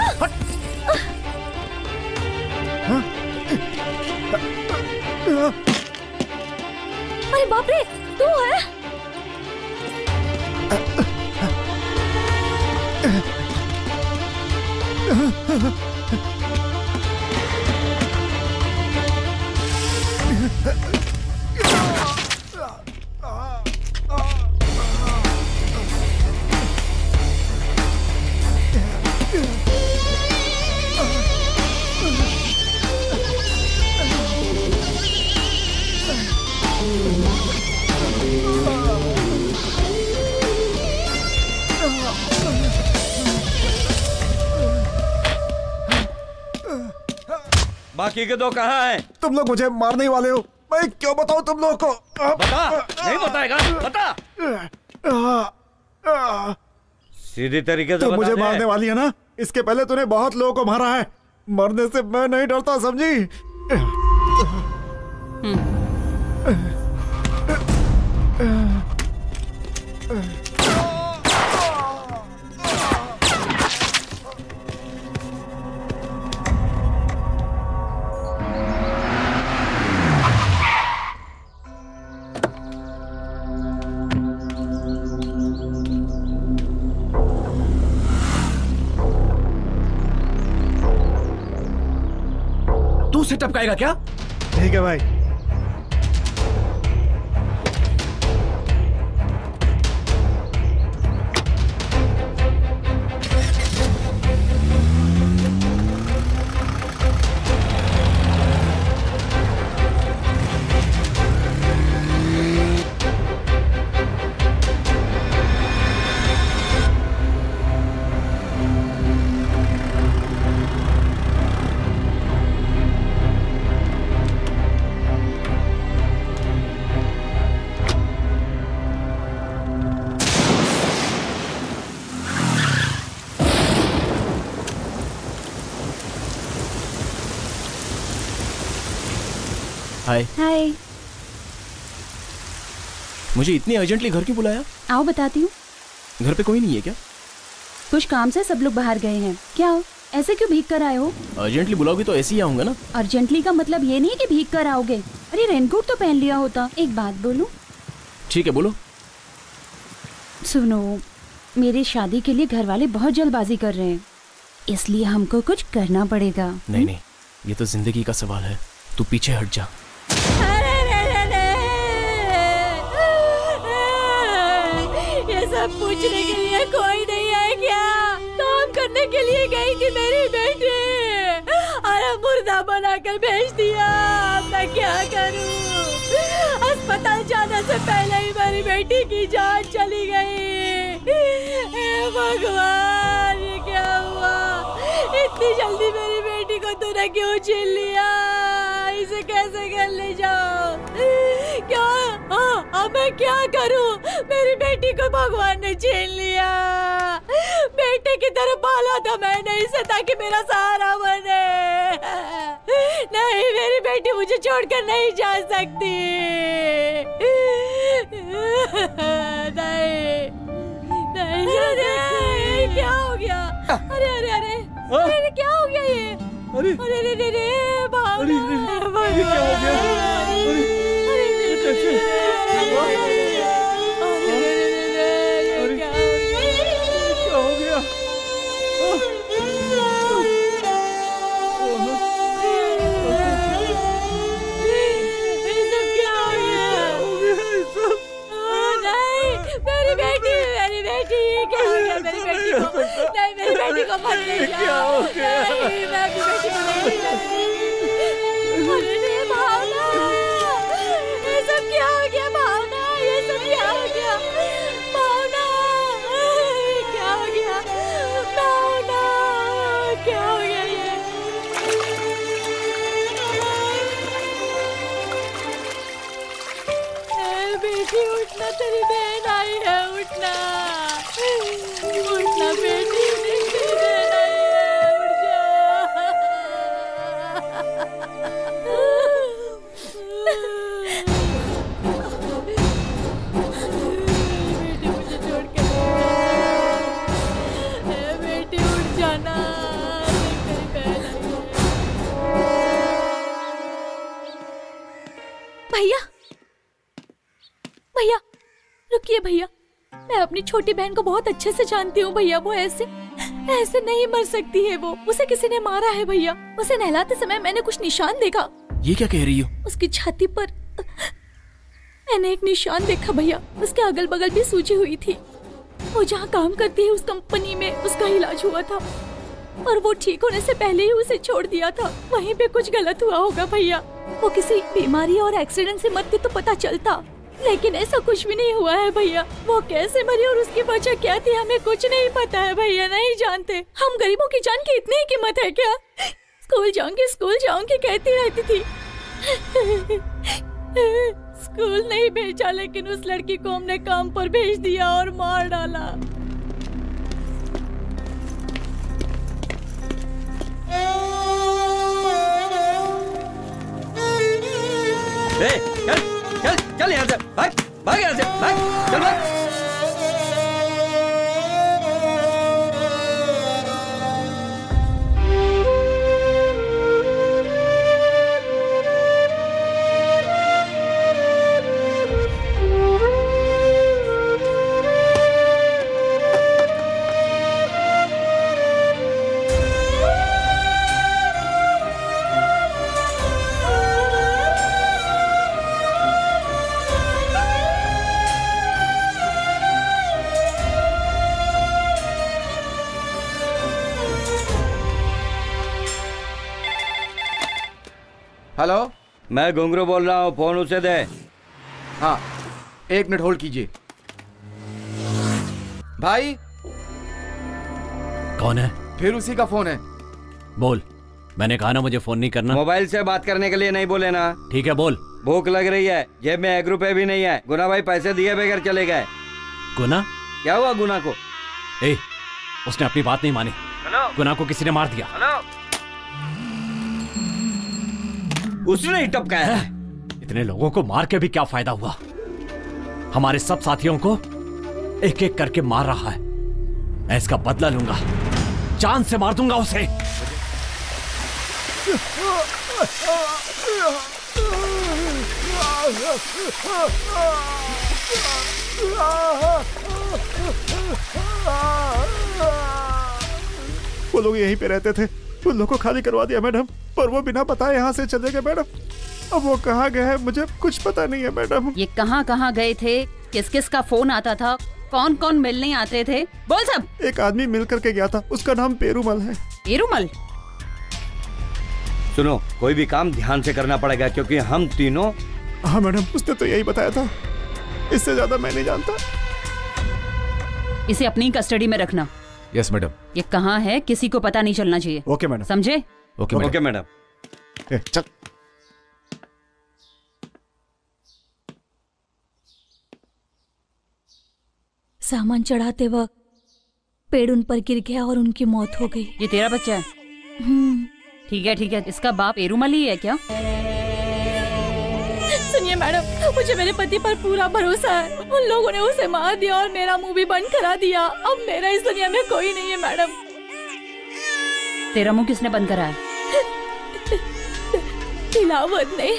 अरे बाप रे, तू है? बाकी के दो कहाँ हैं? तुम लोग मुझे मारने वाले हो। मैं क्यों बताऊं तुम लोगों को? बता। नहीं बताएगा? बता। सीधी तरीके से तुम बता मुझे दे। मारने वाली है ना? इसके पहले तूने बहुत लोगों को मारा है। मरने से मैं नहीं डरता, समझी? तू से टपकाएगा क्या? ठीक है भाई। हाय। हाय। मुझे इतनी अर्जेंटली घर क्यों बुलाया? आओ बताती हूँ। घर पे कोई नहीं है क्या? कुछ काम से सब लोग बाहर गए हैं। क्या हो, ऐसे क्यों भीग कर आए हो? अर्जेंटली बुलाओगी तो ऐसे ही आऊंगा ना। अर्जेंटली का मतलब ये नहीं है कि भीग कर आओगे। अरे रेनकोट तो पहन लिया होता। एक बात बोलूं? ठीक है बोलो। सुनो, मेरी शादी के लिए घर वाले बहुत जल्दबाजी कर रहे हैं, इसलिए हमको कुछ करना पड़ेगा। नहीं नहीं, ये तो जिंदगी का सवाल है। तू पीछे हट जा। ये सब पूछने के लिए कोई नहीं है क्या? काम करने के चली गई थी मेरी बेटी, अरे मुर्दा बनाकर भेज दिया। मैं क्या करूं? अस्पताल जाने से पहले ही मेरी बेटी की जान चली गई। हे भगवान, ये क्या हुआ? इतनी जल्दी मेरी बेटी को तूने क्यों छीन लिया? इसे कैसे घर ले जाओ? क्या अब मैं क्या करूं? मेरी बेटी को भगवान ने छीन लिया। बेटे की तरह पाला था मैंने इसे ताकि मेरा सहारा बने। नहीं, मेरी बेटी मुझे छोड़कर नहीं जा सकती। नहीं, नहीं, नहीं, क्या हो गया? अरे अरे अरे अरे क्या हो गया ये? अरे अरे अरे अरे भावना, क्या हो गया? नहीं, मेरी बेटी को मत ले जाओ। नहीं, मैं अपनी बेटी को नहीं अरे भावना, ये सब क्या हो गया? भावना, ये सब क्या हो गया? भावना, क्या हो गया? भावना, क्या हो गया ये? बेटी उठना, तेरी बहन आई है, उठना उठना बेटी, तेरी बहन आई है, उठ जा। बेटी मुझे छोड़ के बेटी उठ जाना, तेरी बहन आई है। भैया भैया रुकिए भैया, मैं अपनी छोटी बहन को बहुत अच्छे से जानती हूँ भैया। वो ऐसे ऐसे नहीं मर सकती है। वो उसे किसी ने मारा है भैया। उसे नहलाते समय मैंने कुछ निशान देखा। ये क्या कह रही हो? उसकी छाती पर मैंने एक निशान देखा भैया। उसके अगल बगल भी सूजी हुई थी। वो जहाँ काम करती है उस कंपनी में उसका इलाज हुआ था और वो ठीक होने से पहले ही उसे छोड़ दिया था। वहीं पे कुछ गलत हुआ होगा भैया। वो किसी बीमारी और एक्सीडेंट से मरती तो पता चलता, लेकिन ऐसा कुछ भी नहीं हुआ है भैया। वो कैसे मरी और उसकी वजह क्या थी हमें कुछ नहीं पता है भैया, नहीं जानते। हम गरीबों की जान की इतनी ही कीमत है क्या? स्कूल जाऊंगी कहती रहती थी। स्कूल नहीं भेजा, लेकिन उस लड़की को हमने काम पर भेज दिया और मार डाला। चल चल यहाँ से, भाग भाग यहाँ से, भाग, चल भाग। हेलो, मैं घुंघरू बोल रहा हूँ, फोन उसे दे। हाँ, 1 मिनट होल्ड कीजिए। भाई, कौन है? फिर उसी का फोन है। बोल। मैंने कहा ना मुझे फोन नहीं करना। मोबाइल से बात करने के लिए नहीं बोले ना। ठीक है बोल। भूख लग रही है, जेब में 1 रुपए भी नहीं है। गुना भाई पैसे दिए बगैर चले गए। गुना? क्या हुआ गुना को? उसने अपनी बात नहीं मानी। गुना को किसी ने मार दिया। उसने ही टपकाया है। इतने लोगों को मार के भी क्या फायदा हुआ? हमारे सब साथियों को एक एक करके मार रहा है। मैं इसका बदला लूंगा, जान से मार दूंगा उसे। वो लोग यहीं पे रहते थे, उन लोगों को खाली करवा दिया मैडम, पर वो बिना बताए यहाँ से चले गए मैडम। अब वो कहाँ गए हैं मुझे कुछ पता नहीं है मैडम। ये कहाँ कहाँ गए थे, किस किस का फोन आता था, कौन कौन मिलने आते थे? बोल सब। एक आदमी मिल करके गया था, उसका नाम पेरूमल है। पेरूमल? सुनो, कोई भी काम ध्यान से करना पड़ेगा क्योंकि हम तीनों। हाँ मैडम, उसने तो यही बताया था, इससे ज्यादा मैं नहीं जानता। इसे अपनी कस्टडी में रखना। Yes madam. ये कहाँ है किसी को पता नहीं चलना चाहिए। Okay madam. समझे? Okay madam. चल। सामान चढ़ाते वक्त पेड़ उन पर गिर गया और उनकी मौत हो गई। ये तेरा बच्चा है? ठीक है, इसका बाप पेरूमल ही है क्या? सुनिए मैडम, मुझे मेरे पति पर पूरा भरोसा है। उन लोगों ने उसे मार दिया और मेरा मुंह भी बंद करा दिया। अब मेरा इस दुनिया में कोई नहीं है मैडम। तेरा मुंह किसने बंद करा है? दिलावर ने।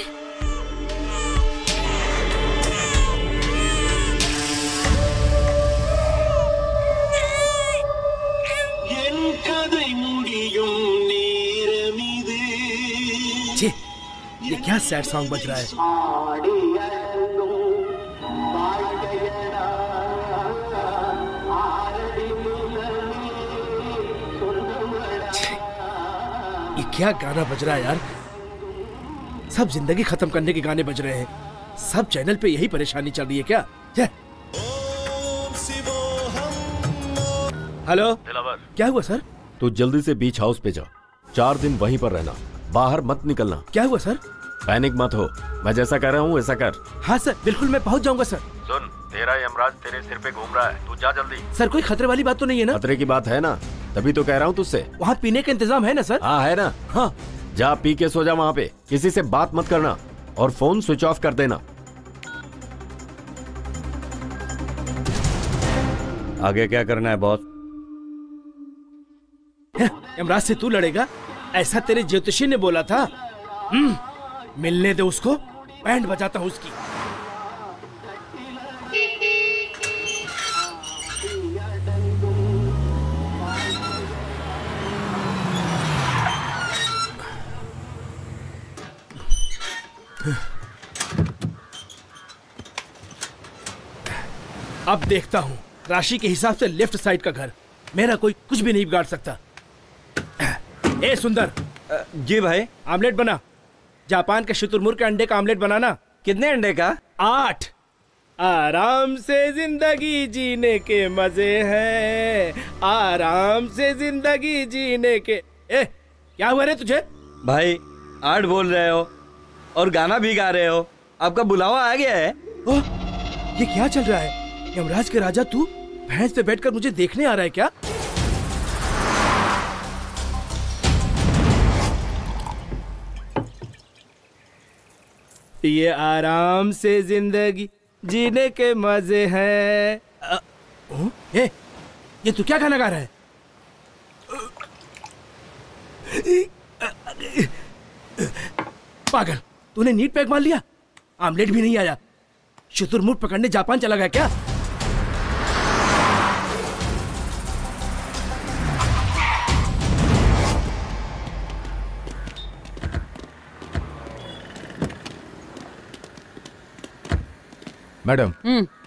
ये क्या सैड सॉन्ग बज रहा है? ये क्या गाना बज रहा है यार? सब जिंदगी खत्म करने के गाने बज रहे हैं। सब चैनल पे यही परेशानी चल रही है क्या? हेलो दिलावर, क्या हुआ सर? तू जल्दी से बीच हाउस पे जा। 4 दिन वहीं पर रहना, बाहर मत निकलना। क्या हुआ सर? पैनिक मत हो, मैं जैसा कह रहा हूँ वैसा कर। हाँ सर, बिल्कुल मैं पहुँच जाऊंगा सर। सुन, तेरा यमराज तेरे सिर पे घूम रहा है, तू जा जल्दी। सर कोई खतरे वाली बात तो नहीं है ना? खतरे की बात है ना, तभी तो कह रहा हूँ तुझसे। वहाँ पीने का इंतजाम है ना सर? हाँ है ना। हाँ, जा पी के सो जा वहाँ पे, किसी से बात मत करना और फोन स्विच ऑफ कर देना। आगे क्या करना है बॉस? यमराज से तू लड़ेगा ऐसा तेरे ज्योतिषी ने बोला था। मिलने दे उसको, बैंड बजाता हूँ उसकी। अब देखता हूँ राशि के हिसाब से लेफ्ट साइड का घर। मेरा कोई कुछ भी नहीं बिगाड़ सकता। ए सुंदर। जी भाई। आमलेट बना। जापान के शुतुरमुर्ग के अंडे का आमलेट बनाना। कितने अंडे का? 8। आराम से जिंदगी जीने के मजे हैं, आराम से जिंदगी जीने के। क्या हुआ रे तुझे? भाई 8 बोल रहे हो और गाना भी गा रहे हो, आपका बुलावा आ गया है। ओह, ये क्या चल रहा है? यमराज के राजा तू भैंस पे बैठकर मुझे देखने आ रहा है क्या? ये आराम से जिंदगी जीने के मजे हैं। ये तू क्या गाना गा रहा है? पागल, तूने नीट पैक मार लिया। आमलेट भी नहीं आया। शुतुरमुर्ग पकड़ने जापान चला गया क्या? मैडम,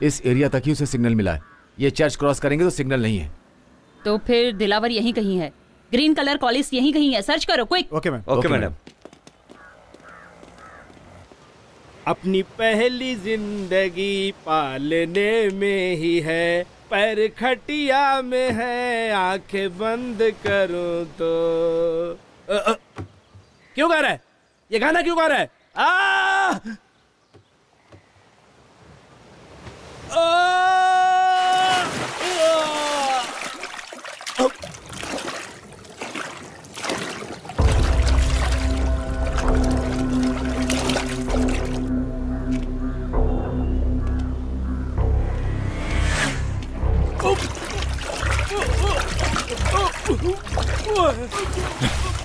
इस एरिया तक ही उसे सिग्नल मिला है। ये चर्च क्रॉस करेंगे तो सिग्नल नहीं है। तो फिर दिलावर यहीं कहीं है। ग्रीन कलर कॉलेज यहीं कहीं है। सर्च करो quick. Okay ma'am. Okay madam. अपनी पहली जिंदगी पालने में ही है, पैर खटिया में है, आंखें बंद करूं तो। क्यों गा रहा है? ये गाना क्यों गा रहा है?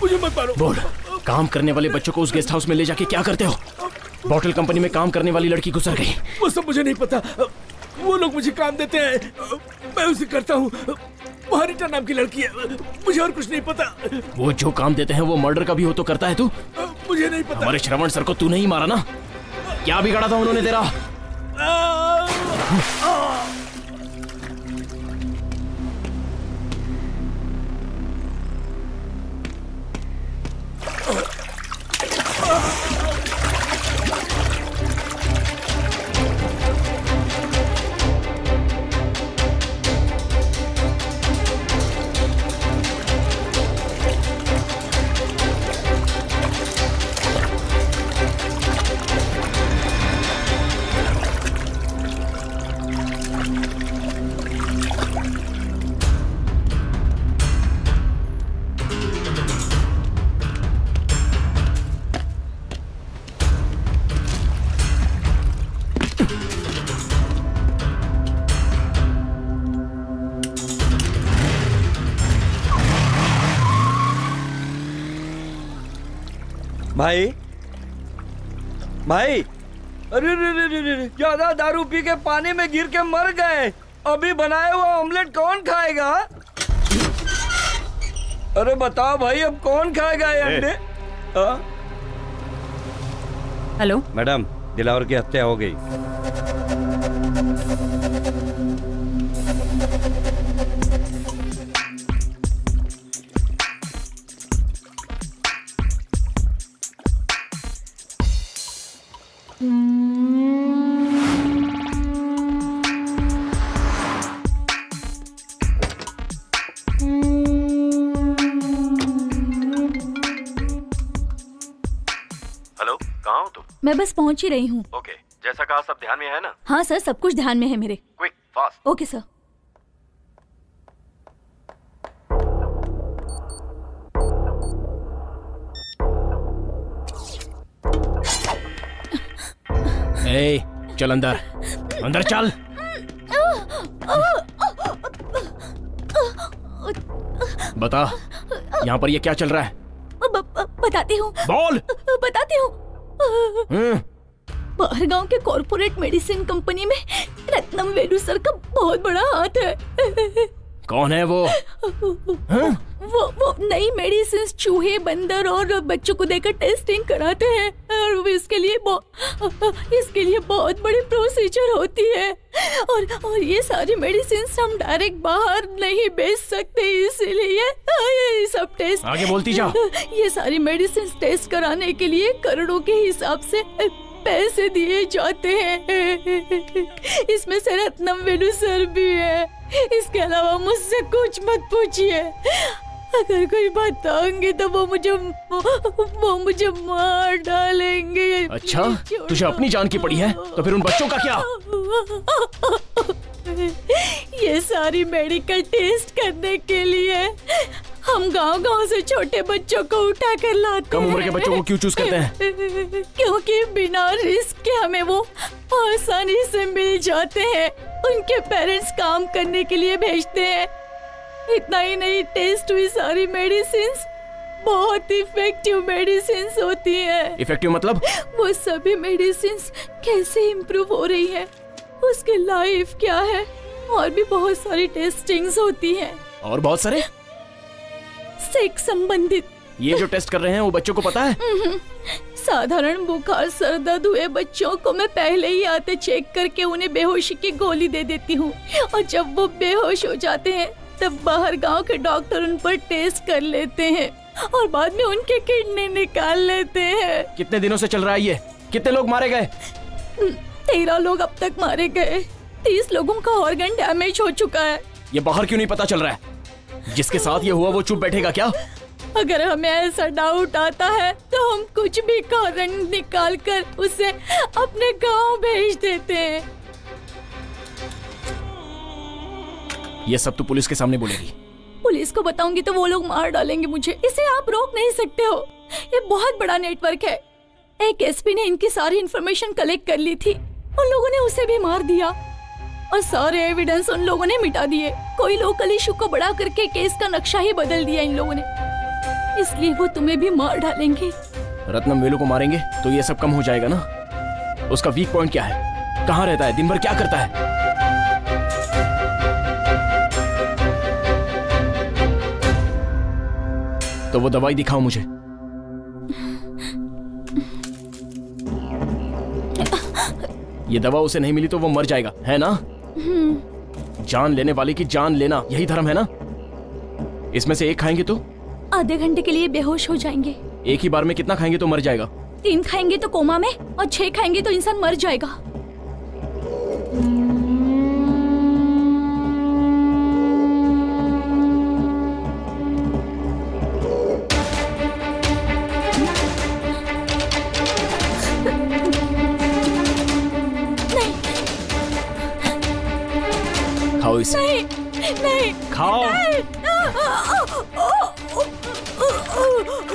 मुझे मत मारो। बोल, काम करने वाले बच्चों को उस गेस्ट हाउस में ले जाके क्या करते हो? बॉटल कंपनी में काम करने वाली लड़की गुजर गई। वो सब मुझे नहीं पता। वो लोग मुझे काम देते हैं, मैं उसे करता हूँ। महारिटा नाम की लड़की है, मुझे और कुछ नहीं पता। वो जो काम देते हैं वो मर्डर का भी हो तो करता है तू? मुझे नहीं पता। हमारे श्रवण सर को तू नहीं मारा ना? क्या बिगाड़ा था उन्होंने तेरा? भाई भाई, अरे ज्यादा दारू पी के पानी में गिर के मर गए। अभी बनाया हुआ ऑमलेट कौन खाएगा? अरे बताओ भाई, अब कौन खाएगा ये अंडे? हेलो मैडम, दिलावर की हत्या हो गई। मैं बस पहुंच ही रही हूँ। ओके, जैसा कहा सब ध्यान में है ना? हाँ सर, सब कुछ ध्यान में है मेरे। Quick, fast. Okay sir. ए, चल अंदर, अंदर चल। बता, यहाँ पर ये क्या चल रहा है? बताती हूँ। बोल। बताती हूँ। बाहर गांव के कॉर्पोरेट मेडिसिन कंपनी में रत्नम वेलू सर का बहुत बड़ा हाथ है। कौन है वो? वो नई मेडिसिन चूहे, बंदर और बच्चों को देकर टेस्टिंग कराते हैं और इसके लिए बहुत बड़ी प्रोसीजर होती है और ये सारी मेडिसिन हम डायरेक्ट बाहर नहीं बेच सकते, इसीलिए ये सब टेस्ट। आगे बोलती जाओ। ये सारी मेडिसिन टेस्ट कराने के लिए करोड़ों के हिसाब से पैसे दिए जाते हैं। इसमें से रत्नम वेलू सर भी है। इसके अलावा मुझसे कुछ मत पूछिए। अगर कोई बताऊंगी तो वो मुझे मार डालेंगे। अच्छा, तुझे अपनी जान की पड़ी है, तो फिर उन बच्चों का क्या? ये सारी मेडिकल टेस्ट करने के लिए हम गांव-गांव से छोटे बच्चों को उठा कर लाते हैं। कम उम्र के बच्चों को क्यों चूज करते हैं? क्योंकि बिना रिस्क के हमें वो आसानी से मिल जाते हैं। उनके पेरेंट्स काम करने के लिए भेजते हैं। इतना ही नहीं, टेस्ट हुई सारी मेडिसिन्स बहुत इफेक्टिव मेडिसिन्स होती है। इफेक्टिव मतलब? वो सभी मेडिसिन्स कैसे इम्प्रूव हो रही है, उसकी लाइफ क्या है, और भी बहुत सारी टेस्टिंग्स होती है। और बहुत सारे सेक्स संबंधित। ये जो टेस्ट कर रहे हैं वो बच्चों को पता है? साधारण बुखार, सर दर्द हुए बच्चों को मैं पहले ही आते चेक करके उन्हें बेहोशी की गोली दे देती हूँ, और जब वो बेहोश हो जाते हैं तब बाहर गांव के डॉक्टर उन पर टेस्ट कर लेते हैं और बाद में उनके किडनी निकाल लेते हैं। कितने दिनों से चल रहा है ये? कितने लोग मारे गए? 13 लोग अब तक मारे गए। 30 लोगों का ऑर्गन डैमेज हो चुका है। ये बाहर क्यों नहीं पता चल रहा है? जिसके साथ ये हुआ वो चुप बैठेगा क्या? अगर हमें ऐसा डाउट आता है तो हम कुछ भी कारण निकाल कर उसे अपने गांव भेज देते हैं। ये सब तो पुलिस के सामने बोलेगी। पुलिस को बताऊंगी तो वो लोग मार डालेंगे मुझे। इसे आप रोक नहीं सकते हो। ये बहुत बड़ा नेटवर्क है। एक एसपी ने इनकी सारी इन्फॉर्मेशन कलेक्ट कर ली थी। उन लोगों ने उसे भी मार दिया और सारे एविडेंस उन लोगों ने मिटा दिए। कोई लोकल इशू को बड़ा करके केस का नक्शा ही बदल दिया इन लोगों ने। इसलिए वो तुम्हें भी मार डालेंगे। रत्नम वेलू को मारेंगे तो ये सब कम हो जाएगा ना? उसका वीक पॉइंट क्या है? कहाँ रहता है? दिन भर क्या करता है? तो वो दवाई दिखाओ मुझे। ये दवा उसे नहीं मिली तो वो मर जाएगा, है ना? जान लेने वाले की जान लेना, यही धर्म है ना? इसमें से एक खाएंगे तो आधे घंटे के लिए बेहोश हो जाएंगे। एक ही बार में कितना खाएंगे तो मर जाएगा? 3 खाएंगे तो कोमा में और 6 खाएंगे तो इंसान मर जाएगा। खाओ इसे। नहीं खाओ।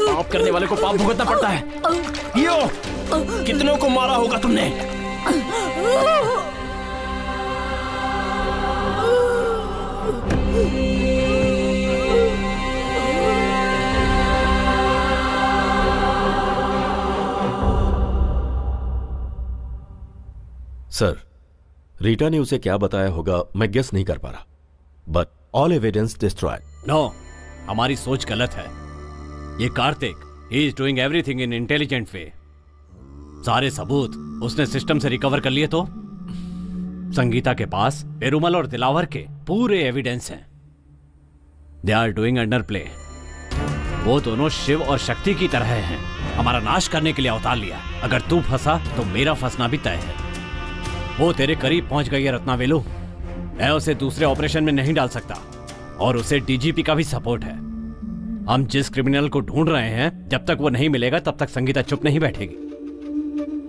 पाप करने वाले को पाप भुगतना पड़ता है। यो, कितनों को मारा होगा तुमने? सर, रीटा ने उसे क्या बताया होगा मैं गेस नहीं कर पा रहा, but all evidence destroyed. No, हमारी सोच गलत है। ये Kartik, he is doing everything in intelligent way. सारे सबूत उसने सिस्टम से रिकवर कर लिए तो संगीता के पास पेरुमल और दिलावर के पूरे एविडेंस हैं। They are doing under play. वो दोनों शिव और शक्ति की तरह हैं, हमारा नाश करने के लिए अवतार लिया। अगर तू फंसा तो मेरा फंसना भी तय है। वो तेरे करीब पहुंच गई है रत्नावेलु। मैं उसे दूसरे ऑपरेशन में नहीं डाल सकता और उसे डीजीपी का भी सपोर्ट है। हम जिस क्रिमिनल को ढूंढ रहे हैं, जब तक वो नहीं मिलेगा तब तक संगीता चुप नहीं बैठेगी।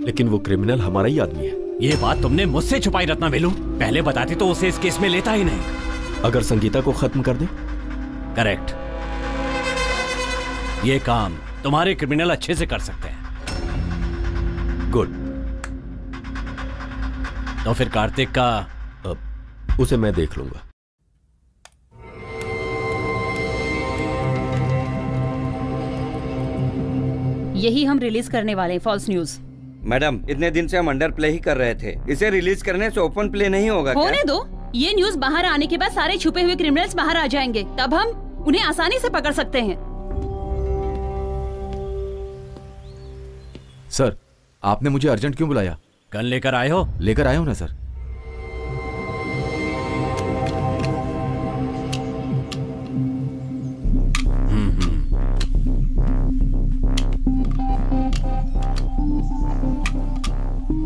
लेकिन वो क्रिमिनल हमारा ही आदमी है। ये बात तुमने मुझसे छुपाई रत्नावेलु। पहले बताती तो उसे इस केस में लेता ही नहीं। अगर संगीता को खत्म कर दे? करेक्ट। ये काम तुम्हारे क्रिमिनल अच्छे से कर सकते हैं। गुड। तो फिर कार्तिक का उसे मैं देख लूंगा। यही हम रिलीज करने वाले हैं, फॉल्स न्यूज। मैडम, इतने दिन से हम अंडर प्ले ही कर रहे थे। इसे रिलीज करने से ओपन प्ले नहीं होगा क्या? होने दो। ये न्यूज बाहर आने के बाद सारे छुपे हुए क्रिमिनल्स बाहर आ जाएंगे, तब हम उन्हें आसानी से पकड़ सकते हैं। सर, आपने मुझे अर्जेंट क्यों बुलाया? गन लेकर आए हो? लेकर आए हो ना सर।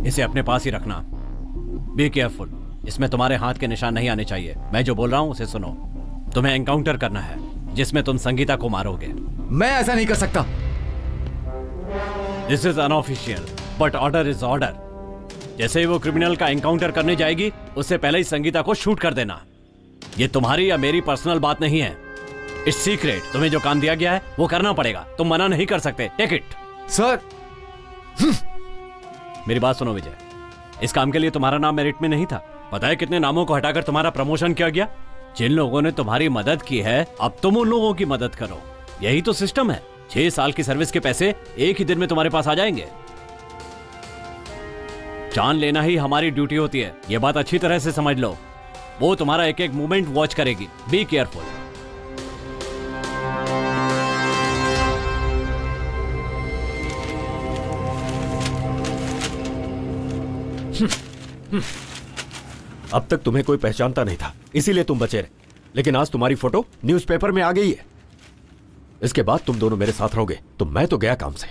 इसे अपने पास ही रखना। Be careful. इसमें तुम्हारे हाथ के निशान नहीं आने चाहिए। मैं जो बोल रहा हूं उसे सुनो। तुम्हें एनकाउंटर करना है जिसमें तुम संगीता को मारोगे। मैं ऐसा नहीं कर सकता। This is unofficial but order is order. जैसे ही वो क्रिमिनल का एनकाउंटर करने जाएगी, उससे पहले ही संगीता को शूट कर देना। ये तुम्हारी या मेरी पर्सनल बात नहीं है। It's secret. तुम्हें जो काम दिया गया है वो करना पड़ेगा। तुम मना नहीं कर सकते। Take it. सर, मेरी बात सुनो विजय, इस काम के लिए तुम्हारा नाम मेरिट में नहीं था। पता है कितने नामों को हटाकर तुम्हारा प्रमोशन किया गया? जिन लोगों ने तुम्हारी मदद की है, अब तुम उन लोगों की मदद करो। यही तो सिस्टम है। 6 साल की सर्विस के पैसे एक ही दिन में तुम्हारे पास आ जाएंगे। जान लेना ही हमारी ड्यूटी होती है, यह बात अच्छी तरह से समझ लो। वो तुम्हारा एक एक मूवमेंट वॉच करेगी। Be careful. अब तक तुम्हें कोई पहचानता नहीं था, इसीलिए तुम बचे रहे। लेकिन आज तुम्हारी फोटो न्यूज़पेपर में आ गई है। इसके बाद तुम दोनों मेरे साथ रहोगे, तो मैं तो गया काम से।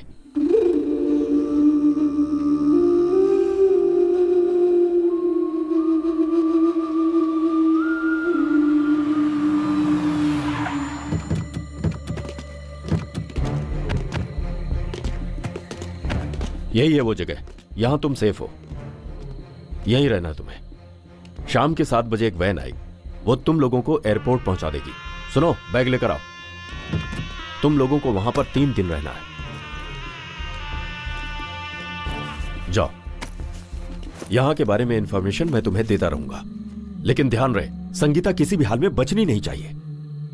यही है वो जगह, यहां तुम सेफ हो। यहीं रहना तुम्हें। शाम के 7 बजे एक वैन आई, वो तुम लोगों को एयरपोर्ट पहुंचा देगी। सुनो, बैग लेकर आओ। तुम लोगों को वहां पर 3 दिन रहना है। जाओ। यहां के बारे में इंफॉर्मेशन मैं तुम्हें देता रहूंगा, लेकिन ध्यान रहे, संगीता किसी भी हाल में बचनी नहीं चाहिए।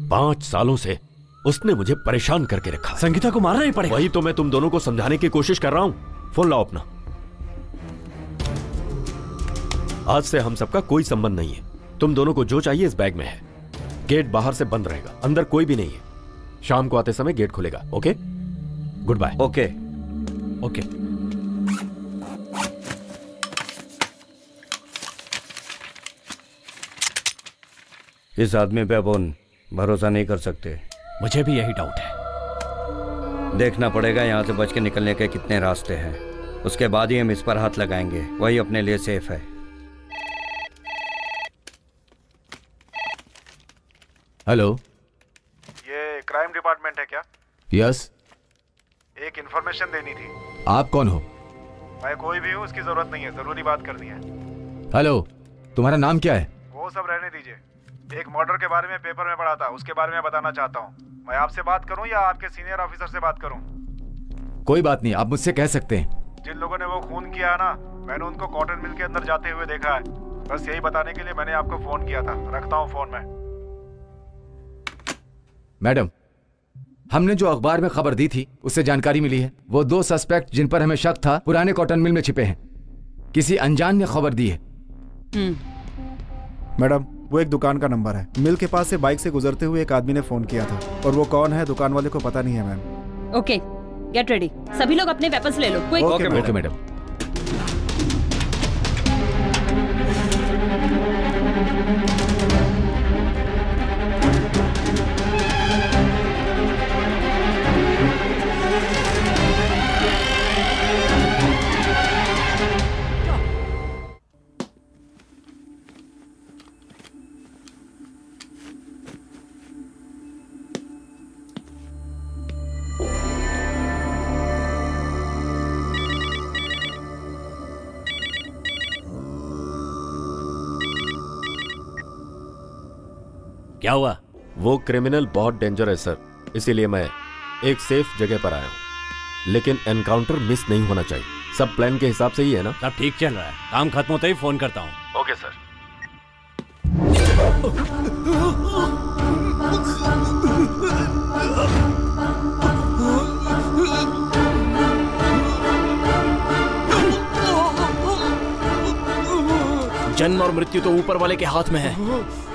5 सालों से उसने मुझे परेशान करके रखा। संगीता को मारना ही पड़ेगा। वही तो मैं तुम दोनों को समझाने की कोशिश कर रहा हूं। फोन लाओ अपना। आज से हम सबका कोई संबंध नहीं है। तुम दोनों को जो चाहिए इस बैग में है। गेट बाहर से बंद रहेगा, अंदर कोई भी नहीं है। शाम को आते समय गेट खुलेगा। Okay, goodbye. Okay okay. इस आदमी पे अपन भरोसा नहीं कर सकते। मुझे भी यही डाउट है। देखना पड़ेगा यहाँ से बच के निकलने के कितने रास्ते हैं, उसके बाद ही हम इस पर हाथ लगाएंगे, वही अपने लिए सेफ है। हेलो, ये क्राइम डिपार्टमेंट है क्या? यस। एक इन्फॉर्मेशन देनी थी। आप कौन हो? मैं कोई भी हूँ, उसकी जरूरत नहीं है, जरूरी बात करनी है। हेलो, तुम्हारा नाम क्या है? वो सब रहने दीजिए। एक मर्डर के बारे में पेपर में पढ़ा था, उसके बारे में बताना चाहता हूँ। मैं आपसे बात करूँ या आपके सीनियर ऑफिसर से बात करूँ? कोई बात नहीं, आप मुझसे कह सकते हैं। जिन लोगों ने वो खून किया है ना, मैंने उनको कॉटन मिल के अंदर जाते हुए देखा है। बस यही बताने के लिए मैंने आपको फोन किया था। रखता हूँ फोन में। मैडम, हमने जो अखबार में खबर दी थी उससे जानकारी मिली है। वो 2 सस्पेक्ट जिन पर हमें शक था पुराने कॉटन मिल में छिपे हैं। किसी अनजान ने खबर दी है। मैडम, वो एक दुकान का नंबर है। मिल के पास से बाइक से गुजरते हुए एक आदमी ने फोन किया था, और वो कौन है दुकान वाले को पता नहीं है मैम। Okay, get ready. सभी लोग अपने वेपन्स ले लो। Okay madam. क्या हुआ? वो क्रिमिनल बहुत डेंजर है सर, इसीलिए मैं एक सेफ जगह पर आया हूँ। लेकिन एनकाउंटर मिस नहीं होना चाहिए। सब प्लान के हिसाब से ही है ना? सब ठीक चल रहा है, काम खत्म होते ही फोन करता हूँ। Okay sir. जन्म और मृत्यु तो ऊपर वाले के हाथ में है।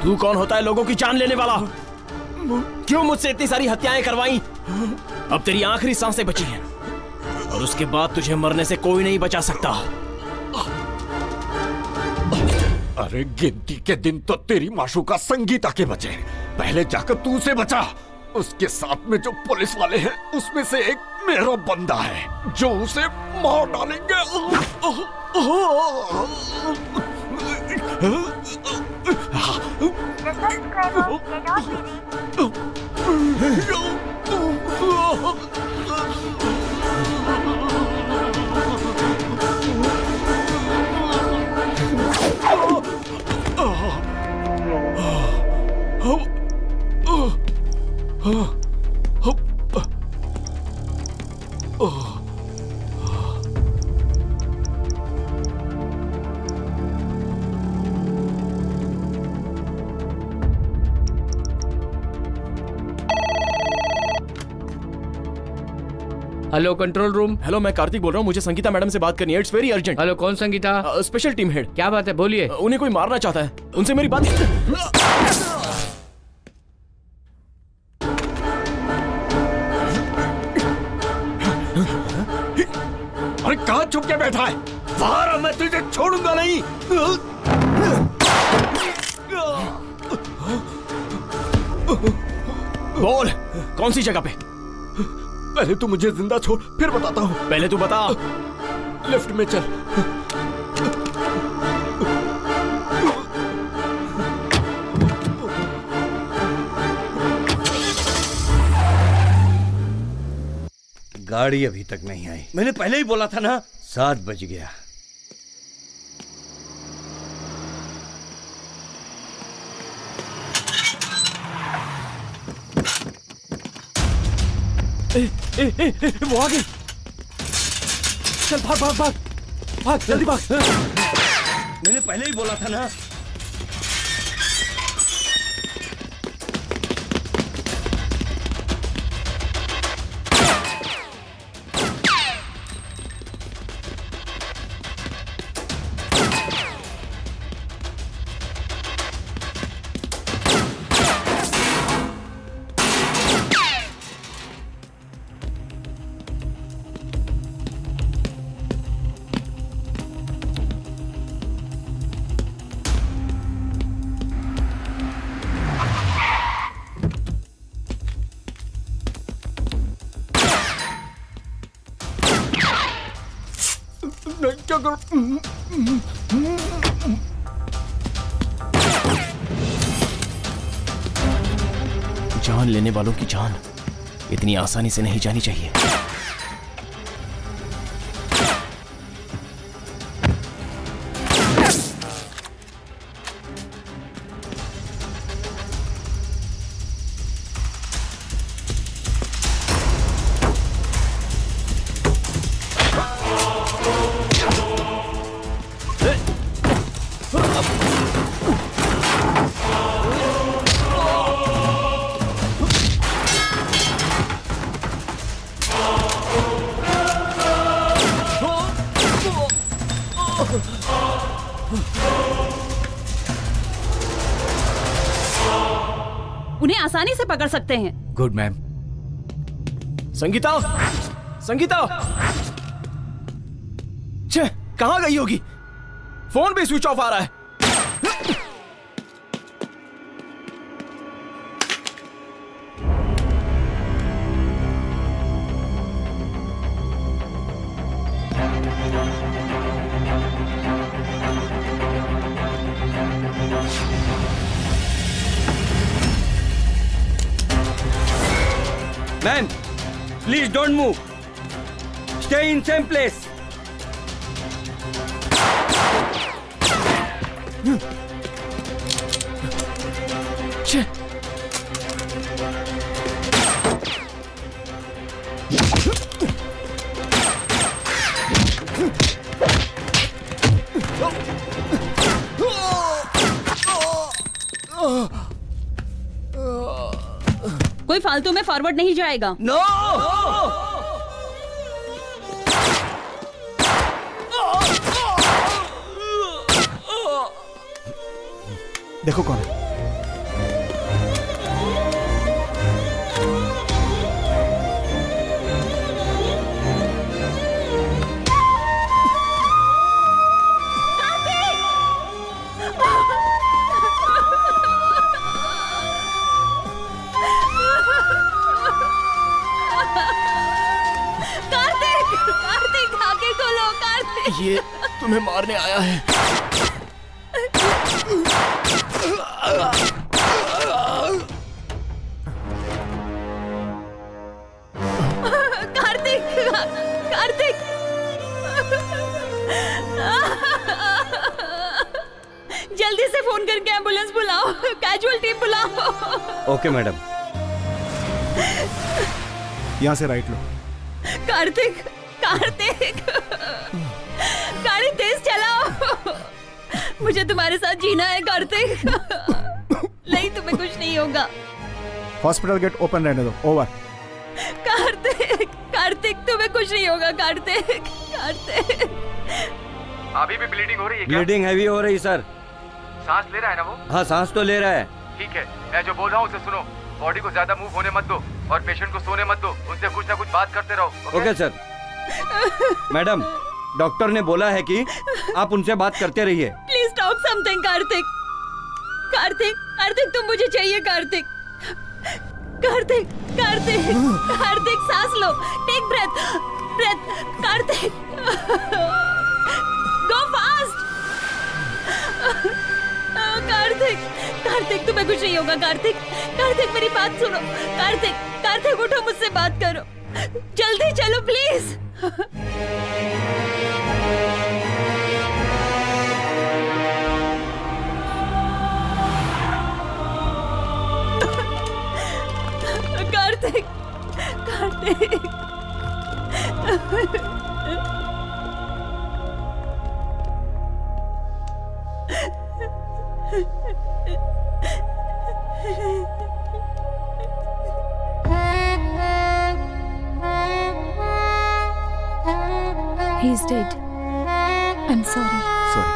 तू कौन होता है लोगों की जान लेने वाला? क्यों मुझसे इतनी सारी हत्याएं करवाई? अब तेरी आखिरी सांसें बची हैं और उसके बाद तुझे मरने से कोई नहीं बचा सकता। अरे गिनती के दिन तो तेरी माशूका संगीता के बचे, पहले जाकर तू उसे बचा। उसके साथ में जो पुलिस वाले हैं उसमें से एक मेरा बंदा है जो उसे मार डालेंगे। Hello control room. हेलो, मैं कार्तिक बोल रहा हूँ। मुझे संगीता मैडम से बात करनी है। It's very urgent. हेलो, कौन संगीता? Special team head. क्या बात है, बोलिए। उन्हें कोई मारना चाहता है, उनसे मेरी बात। अरे कहाँ छुप के बैठा है? बाहर आ, मैं तुझे छोड़ूंगा नहीं। बोल, कौन सी जगह पे? पहले तू मुझे जिंदा छोड़, फिर बताता हूँ। पहले तू बता। लिफ्ट में चल। गाड़ी अभी तक नहीं आई। मैंने पहले ही बोला था ना, 7 बज गया। वो आ गई। चल भाग भाग भाग भाग, जल्दी भाग। मैंने पहले ही बोला था ना। मैं क्या करूं? जान लेने वालों की जान इतनी आसानी से नहीं जानी चाहिए। उन्हें आसानी से पकड़ सकते हैं। Good ma'am. संगीता, संगीता, छे, कहाँ गई होगी? फोन भी स्विच ऑफ आ रहा है। Man, please don't move, stay in same place. कोई फालतू में फॉरवर्ड नहीं जाएगा। नो! देखो कौन है। ये तुम्हें मारने आया है। कार्तिक, कार्तिक, जल्दी से फोन करके एम्बुलेंस बुलाओ, कैजुअल्टी बुलाओ। Okay madam. यहाँ से राइट लो। कार्तिक, कार्तिक, गाड़ी तेज चलाओ। मुझे तुम्हारे साथ जीना है कार्तिक। नहीं, तुम्हें कुछ नहीं होगा। हॉस्पिटल गेट ओपन रहने दो। ओवर। कार्तिक, कार्तिक, तुम्हें कुछ नहीं होगा कार्तिक, कार्तिक। अभी भी ब्लीडिंग हो रही है क्या? ब्लीडिंग हैवी हो रही सर। सांस ले रहा है ना वो? हाँ, सांस तो ले रहा है। ठीक है, मैं जो बोल रहा हूँ उसे सुनो। बॉडी को ज्यादा मूव होने मत दो और पेशेंट को सोने मत दो। उनसे कुछ ना कुछ बात करते रहो। Okay sir. मैडम, डॉक्टर ने बोला है कि आप उनसे बात करते रहिए। Please talk something Kartik. Kartik, Kartik, तुम मुझे चाहिए कार्तिक। कार्तिक, कार्तिक, कार्तिक, सांस लो, take breath, breath. Kartik, go fast. Kartik, Kartik, तुम्हें कुछ नहीं होगा कार्तिक। कार्तिक, मेरी बात सुनो। कार्तिक, कार्तिक, उठो, मुझसे बात करो। जल्दी चलो please. Kartik, Kartik. He's dead. I'm sorry. Sorry.